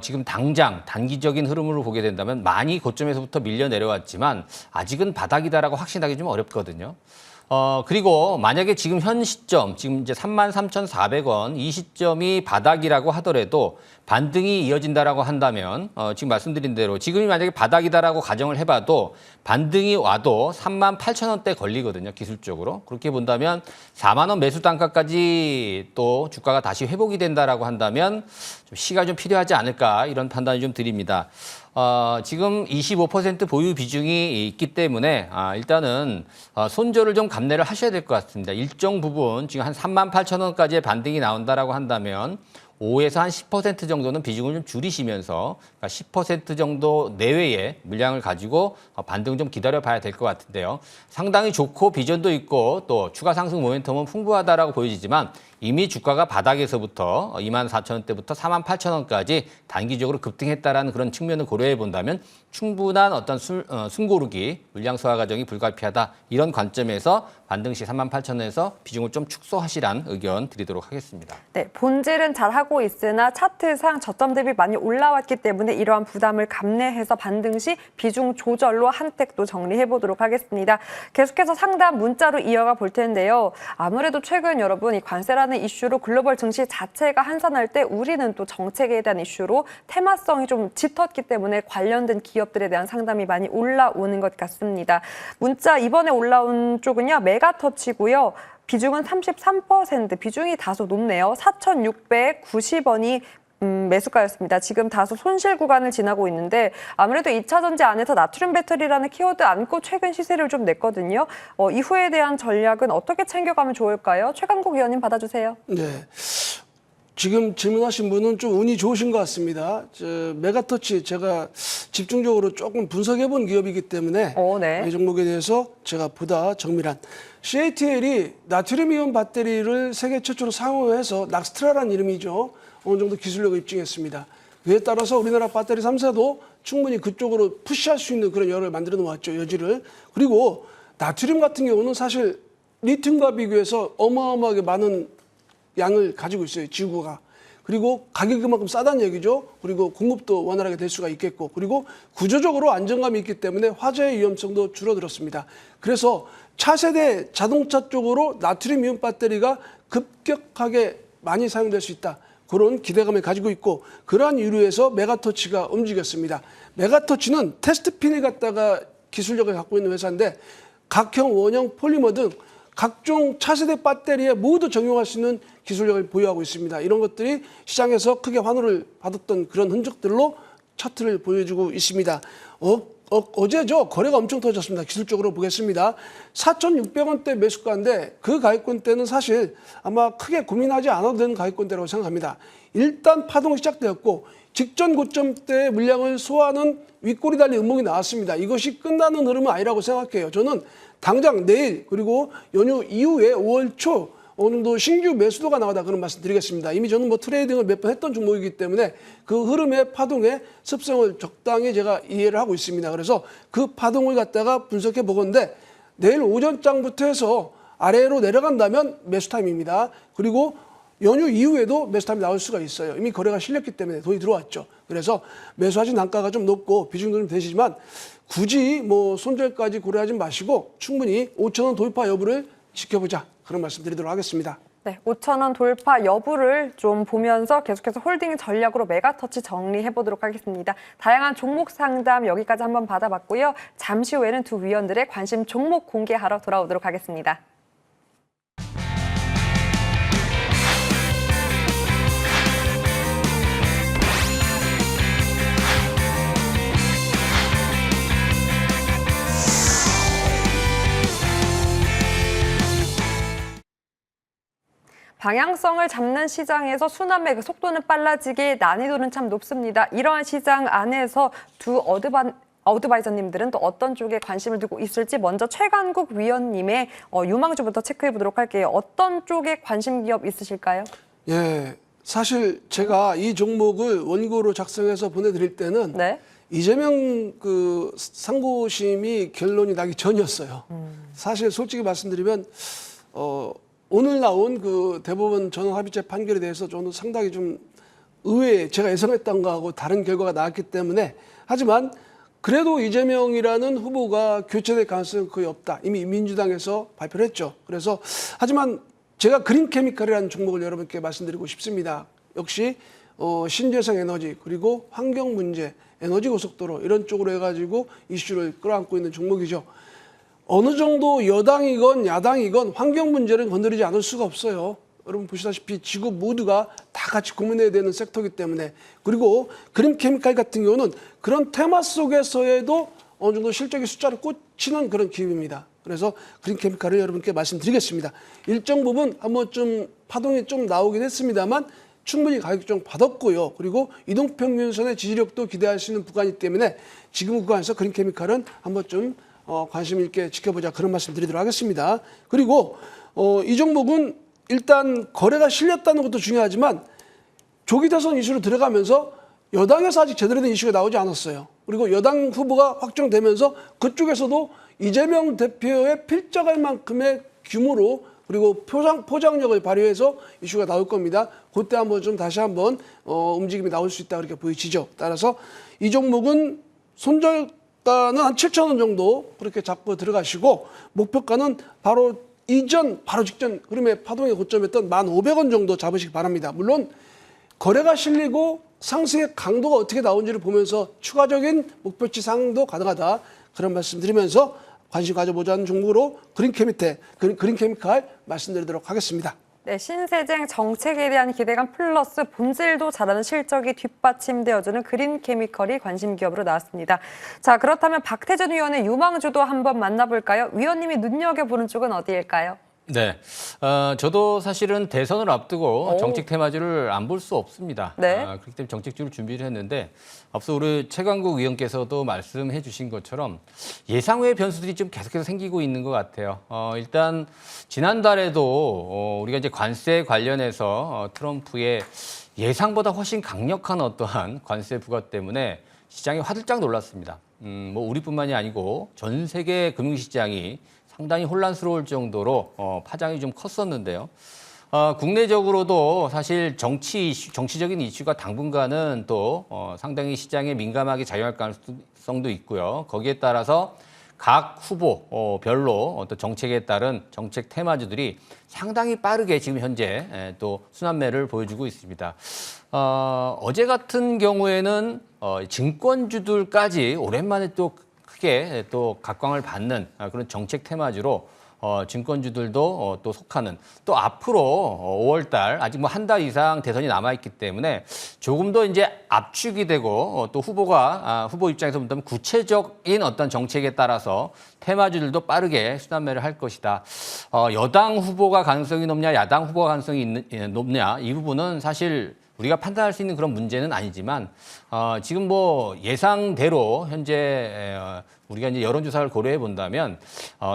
지금 당장 단기적인 흐름으로 보게 된다면 많이 고점에서부터 밀려 내려왔지만 아직은 바닥이다라고 확신하기 좀 어렵거든요. 그리고 만약에 지금 현 시점, 지금 이제 33,400원 이 시점이 바닥이라고 하더라도 반등이 이어진다라고 한다면 지금 말씀드린 대로 지금이 만약에 바닥이다라고 가정을 해봐도 반등이 와도 38,000원대 걸리거든요, 기술적으로. 그렇게 본다면 4만 원 매수 단가까지 또 주가가 다시 회복이 된다라고 한다면 좀 시간이 좀 필요하지 않을까 이런 판단을 좀 드립니다. 지금 25% 보유 비중이 있기 때문에 일단은 손절을 좀 감내를 하셔야 될 것 같습니다. 일정 부분 지금 한 38,000원까지의 반등이 나온다라고 한다면 5에서 한 10% 정도는 비중을 좀 줄이시면서 그러니까 10% 정도 내외의 물량을 가지고 반등 좀 기다려봐야 될 것 같은데요. 상당히 좋고 비전도 있고 또 추가 상승 모멘텀은 풍부하다라고 보여지지만 이미 주가가 바닥에서부터 24,000원대부터 48,000원까지 단기적으로 급등했다라는 그런 측면을 고려해 본다면 충분한 어떤 숨고르기, 물량 소화 과정이 불가피하다. 이런 관점에서 반등 시 38,000원에서 비중을 좀 축소하시란 의견 드리도록 하겠습니다. 네, 본질은 잘하고 있으나 차트상 저점 대비 많이 올라왔기 때문에 이러한 부담을 감내해서 반등 시 비중 조절로 한택도 정리해 보도록 하겠습니다. 계속해서 상담 문자로 이어가 볼 텐데요. 아무래도 최근 여러분 이 관세라는 이슈로 글로벌 증시 자체가 한산할 때 우리는 또 정책에 대한 이슈로 테마성이 좀 짙었기 때문에 관련된 기업들에 대한 상담이 많이 올라오는 것 같습니다. 문자 이번에 올라온 쪽은요. 메가터치고요. 비중은 33%, 비중이 다소 높네요. 4,690원이 매수가였습니다. 지금 다소 손실 구간을 지나고 있는데 아무래도 2차 전지 안에서 나트륨 배터리라는 키워드 안고 최근 시세를 좀 냈거든요. 이후에 대한 전략은 어떻게 챙겨가면 좋을까요? 최강국 위원님 받아주세요. 네. 지금 질문하신 분은 좀 운이 좋으신 것 같습니다. 메가터치 제가 집중적으로 조금 분석해본 기업이기 때문에 네. 이 종목에 대해서 제가 보다 정밀한 CATL이 나트륨 이온 배터리를 세계 최초로 상용해서 낙스트라라는 이름이죠. 어느 정도 기술력을 입증했습니다. 그에 따라서 우리나라 배터리 3사도 충분히 그쪽으로 푸시할 수 있는 그런 여력을 만들어 놓았죠. 여지를. 그리고 나트륨 같은 경우는 사실 리튬과 비교해서 어마어마하게 많은 양을 가지고 있어요. 지구가. 그리고 가격이 그만큼 싸다는 얘기죠. 그리고 공급도 원활하게 될 수가 있겠고 그리고 구조적으로 안정감이 있기 때문에 화재의 위험성도 줄어들었습니다. 그래서 차세대 자동차 쪽으로 나트륨 이온 배터리가 급격하게 많이 사용될 수 있다. 그런 기대감을 가지고 있고 그러한 이유에서 메가터치가 움직였습니다. 메가터치는 테스트핀을 갖다가 기술력을 갖고 있는 회사인데 각형, 원형, 폴리머 등 각종 차세대 배터리에 모두 적용할 수 있는 기술력을 보유하고 있습니다. 이런 것들이 시장에서 크게 환호를 받았던 그런 흔적들로 차트를 보여주고 있습니다. 어제죠. 거래가 엄청 터졌습니다. 기술적으로 보겠습니다. 4,600원대 매수가인데 그 가격권대는 사실 아마 크게 고민하지 않아도 되는 가격권대라고 생각합니다. 일단 파동이 시작되었고 직전 고점대의 물량을 소화하는 윗꼬리 달린 음봉이 나왔습니다. 이것이 끝나는 흐름은 아니라고 생각해요. 저는 당장 내일 그리고 연휴 이후에 5월 초 어느 정도 신규 매수도가 나오다 그런 말씀 드리겠습니다. 이미 저는 트레이딩을 몇 번 했던 종목이기 때문에 그 흐름의 파동의 습성을 적당히 제가 이해를 하고 있습니다. 그래서 그 파동을 갖다가 분석해 보건데 내일 오전장부터 해서 아래로 내려간다면 매수 타임입니다. 그리고 연휴 이후에도 매수 타임이 나올 수가 있어요. 이미 거래가 실렸기 때문에 돈이 들어왔죠. 그래서 매수하신 단가가 좀 높고 비중도 좀 되시지만 굳이 손절까지 고려하지 마시고 충분히 5,000원 돌파 여부를 지켜보자. 그런 말씀 드리도록 하겠습니다. 네, 5,000원 돌파 여부를 좀 보면서 계속해서 홀딩 전략으로 메가터치 정리해 보도록 하겠습니다. 다양한 종목 상담 여기까지 한번 받아봤고요. 잠시 후에는 두 위원들의 관심 종목 공개하러 돌아오도록 하겠습니다. 방향성을 잡는 시장에서 순환매 그 속도는 빨라지게 난이도는 참 높습니다. 이러한 시장 안에서 두 어드바이저님들은 또 어떤 쪽에 관심을 두고 있을지 먼저 최강국 위원님의 유망주부터 체크해 보도록 할게요. 어떤 쪽에 관심 기업 있으실까요? 예, 사실 제가 이 종목을 원고로 작성해서 보내드릴 때는 네. 이재명 그 상고심이 결론이 나기 전이었어요. 사실 솔직히 말씀드리면 오늘 나온 그 대법원 전원합의체 판결에 대해서 저는 상당히 좀 의외에 제가 예상했던 거하고 다른 결과가 나왔기 때문에 하지만 그래도 이재명이라는 후보가 교체될 가능성은 거의 없다. 이미 민주당에서 발표를 했죠. 그래서 하지만 제가 그린케미칼이라는 종목을 여러분께 말씀드리고 싶습니다. 역시 신재생 에너지 그리고 환경 문제, 에너지 고속도로 이런 쪽으로 해가지고 이슈를 끌어안고 있는 종목이죠. 어느 정도 여당이건 야당이건 환경 문제를 건드리지 않을 수가 없어요. 여러분 보시다시피 지구 모두가 다 같이 고민해야 되는 섹터이기 때문에 그리고 그린케미칼 같은 경우는 그런 테마 속에서에도 어느 정도 실적의 숫자를 꽂히는 그런 기업입니다. 그래서 그린케미칼을 여러분께 말씀드리겠습니다. 일정 부분 한번 좀 파동이 좀 나오긴 했습니다만 충분히 가격 조정 받았고요. 그리고 이동평균선의 지지력도 기대할 수 있는 구간이기 때문에 지금 구간에서 그린케미칼은 한번 좀 관심 있게 지켜보자 그런 말씀 드리도록 하겠습니다. 그리고 이 종목은 일단 거래가 실렸다는 것도 중요하지만 조기 대선 이슈로 들어가면서 여당에서 아직 제대로 된 이슈가 나오지 않았어요. 그리고 여당 후보가 확정되면서 그쪽에서도 이재명 대표의 필적할 만큼의 규모로 그리고 포장력을 발휘해서 이슈가 나올 겁니다. 그때 한번 좀 다시 한번 움직임이 나올 수 있다 그렇게 보여지죠. 따라서 이 종목은 손절가는 한 7,000원 정도 그렇게 잡고 들어가시고 목표가는 바로 직전 흐름의 파동의 고점이었던 1,500원 정도 잡으시기 바랍니다. 물론 거래가 실리고 상승의 강도가 어떻게 나온지를 보면서 추가적인 목표치 상도 가능하다. 그런 말씀 드리면서 관심 가져보자는 종목으로 그린케미칼 말씀드리도록 하겠습니다. 네, 신세쟁 정책에 대한 기대감 플러스 본질도 잘하는 실적이 뒷받침되어주는 그린케미칼이 관심 기업으로 나왔습니다. 자, 그렇다면 박태준 위원의 유망주도 한번 만나볼까요? 위원님이 눈여겨보는 쪽은 어디일까요? 네, 저도 사실은 대선을 앞두고 정책 테마주를 안 볼 수 없습니다. 네. 그렇기 때문에 정책주를 준비를 했는데 앞서 우리 최강국 위원께서도 말씀해 주신 것처럼 예상 외의 변수들이 좀 계속해서 생기고 있는 것 같아요. 일단 지난달에도 우리가 이제 관세 관련해서 트럼프의 예상보다 훨씬 강력한 어떠한 관세 부과 때문에 시장이 화들짝 놀랐습니다. 뭐 우리뿐만이 아니고 전 세계 금융시장이 상당히 혼란스러울 정도로 파장이 좀 컸었는데요. 국내적으로도 사실 정치적인 이슈가 당분간은 또 상당히 시장에 민감하게 작용할 가능성도 있고요. 거기에 따라서 각 후보 별로 어떤 정책에 따른 정책 테마주들이 상당히 빠르게 지금 현재 또 순환매를 보여주고 있습니다. 어제 같은 경우에는 증권주들까지 오랜만에 또 크게 또 각광을 받는 그런 정책 테마주로 증권주들도 또 속하는 또 앞으로 5월 달 아직 뭐 한 달 이상 대선이 남아 있기 때문에 조금 더 이제 압축이 되고 또 후보 입장에서 본다면 구체적인 어떤 정책에 따라서 테마주들도 빠르게 순환매를 할 것이다. 여당 후보가 가능성이 높냐, 야당 후보가 가능성이 높냐 이 부분은 사실 우리가 판단할 수 있는 그런 문제는 아니지만 지금 뭐 예상대로 현재 우리가 이제 여론조사를 고려해 본다면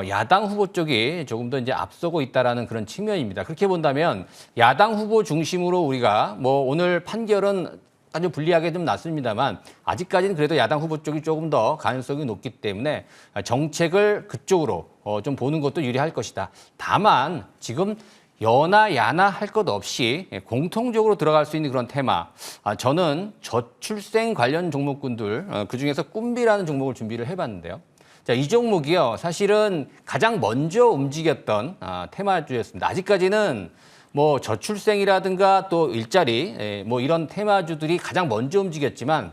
야당 후보 쪽이 조금 더 이제 앞서고 있다라는 그런 측면입니다. 그렇게 본다면 야당 후보 중심으로 우리가 뭐 오늘 판결은 아주 불리하게 좀 났습니다만 아직까지는 그래도 야당 후보 쪽이 조금 더 가능성이 높기 때문에 정책을 그쪽으로 좀 보는 것도 유리할 것이다. 다만 지금 여나 야나 할 것 없이 공통적으로 들어갈 수 있는 그런 테마. 저는 저출생 관련 종목군들 그중에서 꿈비라는 종목을 준비를 해봤는데요. 자, 이 종목이요. 사실은 가장 먼저 움직였던 테마주였습니다. 아직까지는 뭐 저출생이라든가 또 일자리 뭐 이런 테마주들이 가장 먼저 움직였지만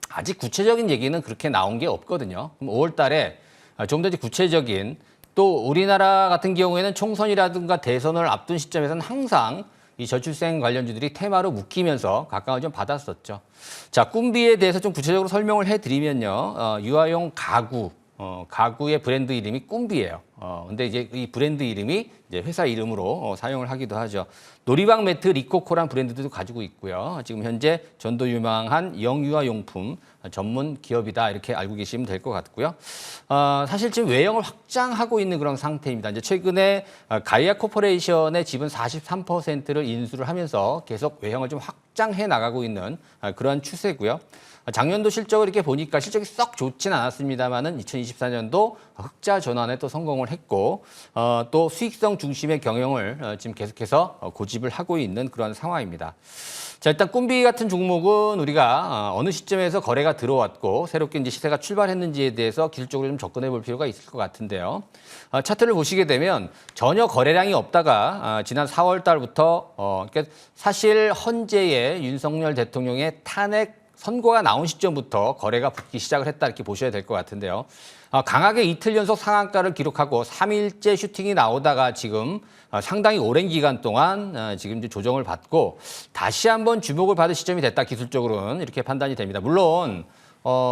아직 구체적인 얘기는 그렇게 나온 게 없거든요. 그럼 5월 달에 좀 더 구체적인 또 우리나라 같은 경우에는 총선이라든가 대선을 앞둔 시점에서는 항상 이 저출생 관련주들이 테마로 묶이면서 각광을 좀 받았었죠. 자, 꿈비에 대해서 좀 구체적으로 설명을 해드리면요. 유아용 가구의 브랜드 이름이 꿈비예요. 근데 이제 이 브랜드 이름이 이제 회사 이름으로 사용을 하기도 하죠. 놀이방 매트 리코코란 브랜드도 가지고 있고요. 지금 현재 전도 유망한 영유아용품 전문 기업이다 이렇게 알고 계시면 될 것 같고요. 사실 지금 외형을 확장하고 있는 그런 상태입니다. 이제 최근에 가이아 코퍼레이션의 지분 43%를 인수를 하면서 계속 외형을 좀 확장해 나가고 있는 그런 추세고요. 작년도 실적을 이렇게 보니까 실적이 썩 좋진 않았습니다만은 2024년도 흑자 전환에 또 성공을 했고 또 수익성 중심의 경영을 지금 계속해서 고집을 하고 있는 그런 상황입니다. 자, 일단 꿈비 같은 종목은 우리가 어느 시점에서 거래가 들어왔고 새롭게 이제 시세가 출발했는지에 대해서 기술적으로 좀 접근해 볼 필요가 있을 것 같은데요. 차트를 보시게 되면 전혀 거래량이 없다가 지난 4월 달부터 그러니까 사실 헌재의 윤석열 대통령의 탄핵 선고가 나온 시점부터 거래가 붙기 시작을 했다 이렇게 보셔야 될 것 같은데요. 강하게 이틀 연속 상한가를 기록하고 3일째 슈팅이 나오다가 지금 상당히 오랜 기간 동안 지금 이제 조정을 받고 다시 한번 주목을 받을 시점이 됐다 기술적으로는 이렇게 판단이 됩니다. 물론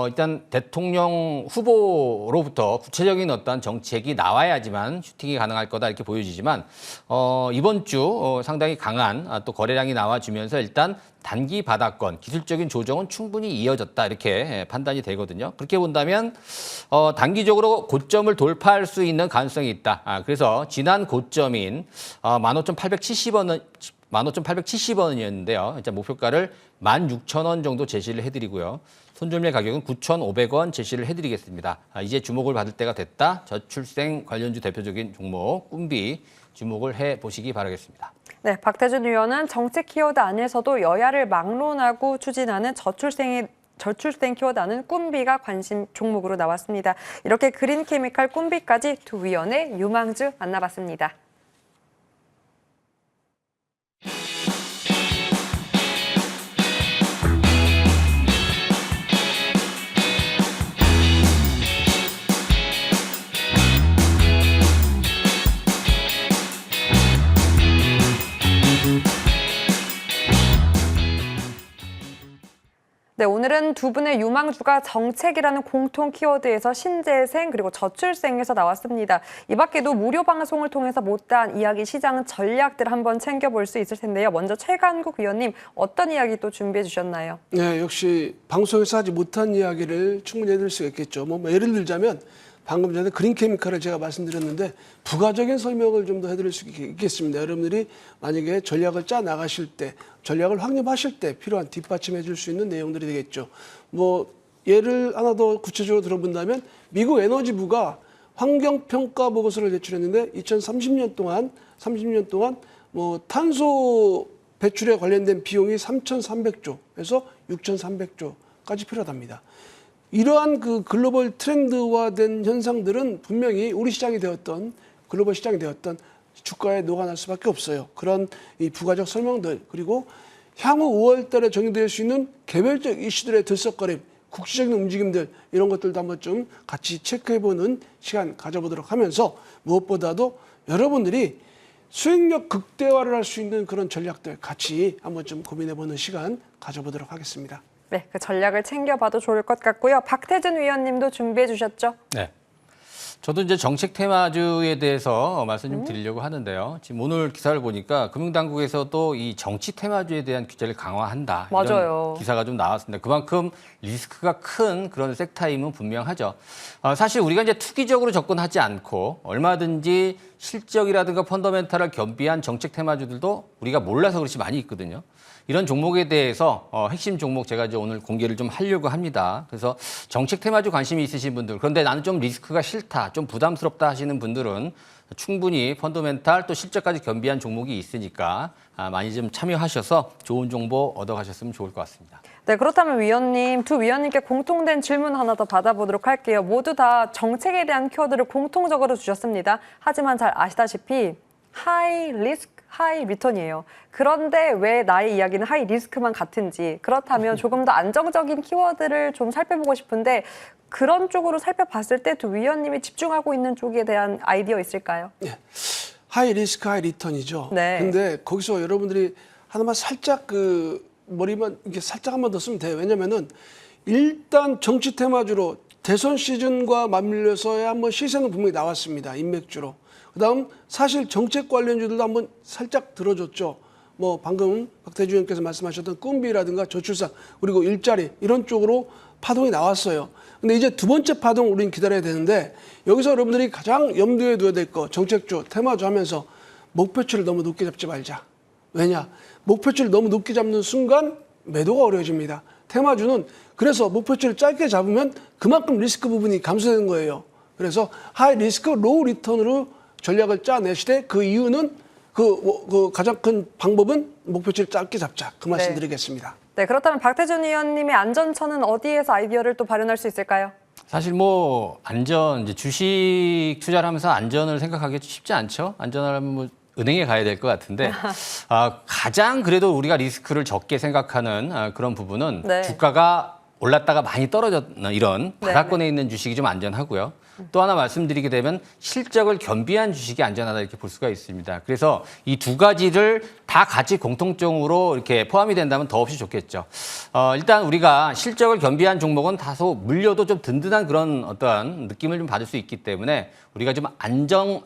일단 대통령 후보로부터 구체적인 어떤 정책이 나와야지만 슈팅이 가능할 거다 이렇게 보여지지만 이번 주 상당히 강한 또 거래량이 나와주면서 일단 단기 바닥권, 기술적인 조정은 충분히 이어졌다 이렇게 판단이 되거든요. 그렇게 본다면 단기적으로 고점을 돌파할 수 있는 가능성이 있다. 그래서 지난 고점인 15,870원이었는데요. 이제 목표가를 16,000원 정도 제시를 해드리고요. 손절매 가격은 9,500원 제시를 해드리겠습니다. 이제 주목을 받을 때가 됐다. 저출생 관련주 대표적인 종목 꿈비 주목을 해보시기 바라겠습니다. 네, 박태준 의원은 정책 키워드 안에서도 여야를 막론하고 추진하는 저출생 키워드는 꿈비가 관심 종목으로 나왔습니다. 이렇게 그린케미칼 꿈비까지 두 위원의 유망주 만나봤습니다. 네, 오늘은 두 분의 유망주가 정책이라는 공통 키워드에서 신재생 그리고 저출생에서 나왔습니다. 이 밖에도 무료 방송을 통해서 못다한 이야기 시장 전략들 한번 챙겨볼 수 있을 텐데요. 먼저 최강국 위원님 어떤 이야기 또 준비해 주셨나요? 네, 역시 방송에서 하지 못한 이야기를 충분히 해드릴 수가 있겠죠. 뭐 예를 들자면 방금 전에 그린케미칼을 제가 말씀드렸는데 부가적인 설명을 좀 더 해드릴 수 있겠습니다. 여러분들이 만약에 전략을 짜 나가실 때, 전략을 확립하실 때 필요한 뒷받침해 줄 수 있는 내용들이 되겠죠. 뭐 예를 하나 더 구체적으로 들어본다면 미국 에너지부가 환경평가 보고서를 제출했는데 2030년 동안 뭐 탄소 배출에 관련된 비용이 3,300조에서 6,300조까지 필요하답니다. 이러한 그 글로벌 트렌드화된 현상들은 분명히 우리 시장이 되었던 글로벌 시장이 되었던 주가에 녹아날 수밖에 없어요. 그런 이 부가적 설명들 그리고 향후 5월 달에 적용될 수 있는 개별적 이슈들의 들썩거림, 국시적인 움직임들 이런 것들도 한번 좀 같이 체크해보는 시간 가져보도록 하면서 무엇보다도 여러분들이 수익력 극대화를 할 수 있는 그런 전략들 같이 한번 좀 고민해보는 시간 가져보도록 하겠습니다. 네, 그 전략을 챙겨봐도 좋을 것 같고요. 박태준 위원님도 준비해 주셨죠? 네. 저도 이제 정책 테마주에 대해서 말씀 좀 드리려고 하는데요. 지금 오늘 기사를 보니까 금융당국에서도 이 정치 테마주에 대한 규제를 강화한다. 맞아요. 이런 기사가 좀 나왔습니다. 그만큼 리스크가 큰 그런 섹터임은 분명하죠. 사실 우리가 이제 투기적으로 접근하지 않고 얼마든지 실적이라든가 펀더멘탈을 겸비한 정책 테마주들도 우리가 몰라서 그렇지 많이 있거든요. 이런 종목에 대해서 핵심 종목 제가 이제 오늘 공개를 좀 하려고 합니다. 그래서 정책 테마주 관심이 있으신 분들, 그런데 나는 좀 리스크가 싫다, 좀 부담스럽다 하시는 분들은 충분히 펀더멘탈 또 실적까지 겸비한 종목이 있으니까 많이 좀 참여하셔서 좋은 정보 얻어가셨으면 좋을 것 같습니다. 네, 그렇다면 위원님, 두 위원님께 공통된 질문 하나 더 받아보도록 할게요. 모두 다 정책에 대한 키워드를 공통적으로 주셨습니다. 하지만 잘 아시다시피 하이 리스크, 하이 리턴이에요. 그런데 왜 나의 이야기는 하이 리스크만 같은지, 그렇다면 조금 더 안정적인 키워드를 좀 살펴보고 싶은데 그런 쪽으로 살펴봤을 때 두 위원님이 집중하고 있는 쪽에 대한 아이디어 있을까요? 네. 하이 리스크, 하이 리턴이죠. 네. 근데 거기서 여러분들이 하나만 살짝 그 머리만 이렇게 살짝 한 번 더 쓰면 돼요. 왜냐면은 일단 정치 테마주로 대선 시즌과 맞물려서야 한번 시세는 분명히 나왔습니다. 인맥주로. 그다음 사실 정책 관련주들도 한번 살짝 들어줬죠. 뭐 방금 박태준 의원께서 말씀하셨던 꿈비라든가 저출산 그리고 일자리 이런 쪽으로 파동이 나왔어요. 근데 이제 두 번째 파동 우리는 기다려야 되는데 여기서 여러분들이 가장 염두에 둬야 될 거 정책주, 테마주 하면서 목표치를 너무 높게 잡지 말자. 왜냐? 목표치를 너무 높게 잡는 순간 매도가 어려워집니다. 테마주는 그래서 목표치를 짧게 잡으면 그만큼 리스크 부분이 감소되는 거예요. 그래서 하이 리스크, 로우 리턴으로 전략을 짜내시되 그 이유는 그 가장 큰 방법은 목표치를 짧게 잡자. 그 말씀 네. 드리겠습니다. 네, 그렇다면 박태준 위원님의 안전처는 어디에서 아이디어를 또 발현할 수 있을까요? 사실 뭐 이제 주식 투자를 하면서 안전을 생각하기 쉽지 않죠. 안전하려면 뭐 은행에 가야 될 것 같은데 가장 그래도 우리가 리스크를 적게 생각하는 그런 부분은 네. 주가가 올랐다가 많이 떨어졌는 이런 바닥권에 있는 주식이 좀 안전하고요. 또 하나 말씀드리게 되면 실적을 겸비한 주식이 안전하다 이렇게 볼 수가 있습니다. 그래서 이 두 가지를 다 다 같이 공통적으로 이렇게 포함이 된다면 더없이 좋겠죠. 일단 우리가 실적을 겸비한 종목은 다소 물려도 좀 든든한 그런 어떠한 느낌을 좀 받을 수 있기 때문에 우리가 좀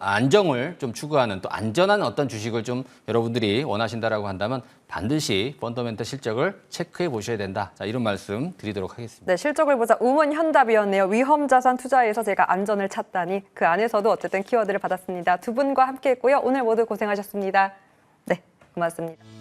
안정을 좀 추구하는 또 안전한 어떤 주식을 좀 여러분들이 원하신다라고 한다면 반드시 펀더멘털 실적을 체크해 보셔야 된다. 자, 이런 말씀 드리도록 하겠습니다. 네, 실적을 보자 우문현답이었네요. 위험자산 투자에서 제가 안전을 찾다니 그 안에서도 어쨌든 키워드를 받았습니다. 두 분과 함께했고요. 오늘 모두 고생하셨습니다. 네, 고맙습니다.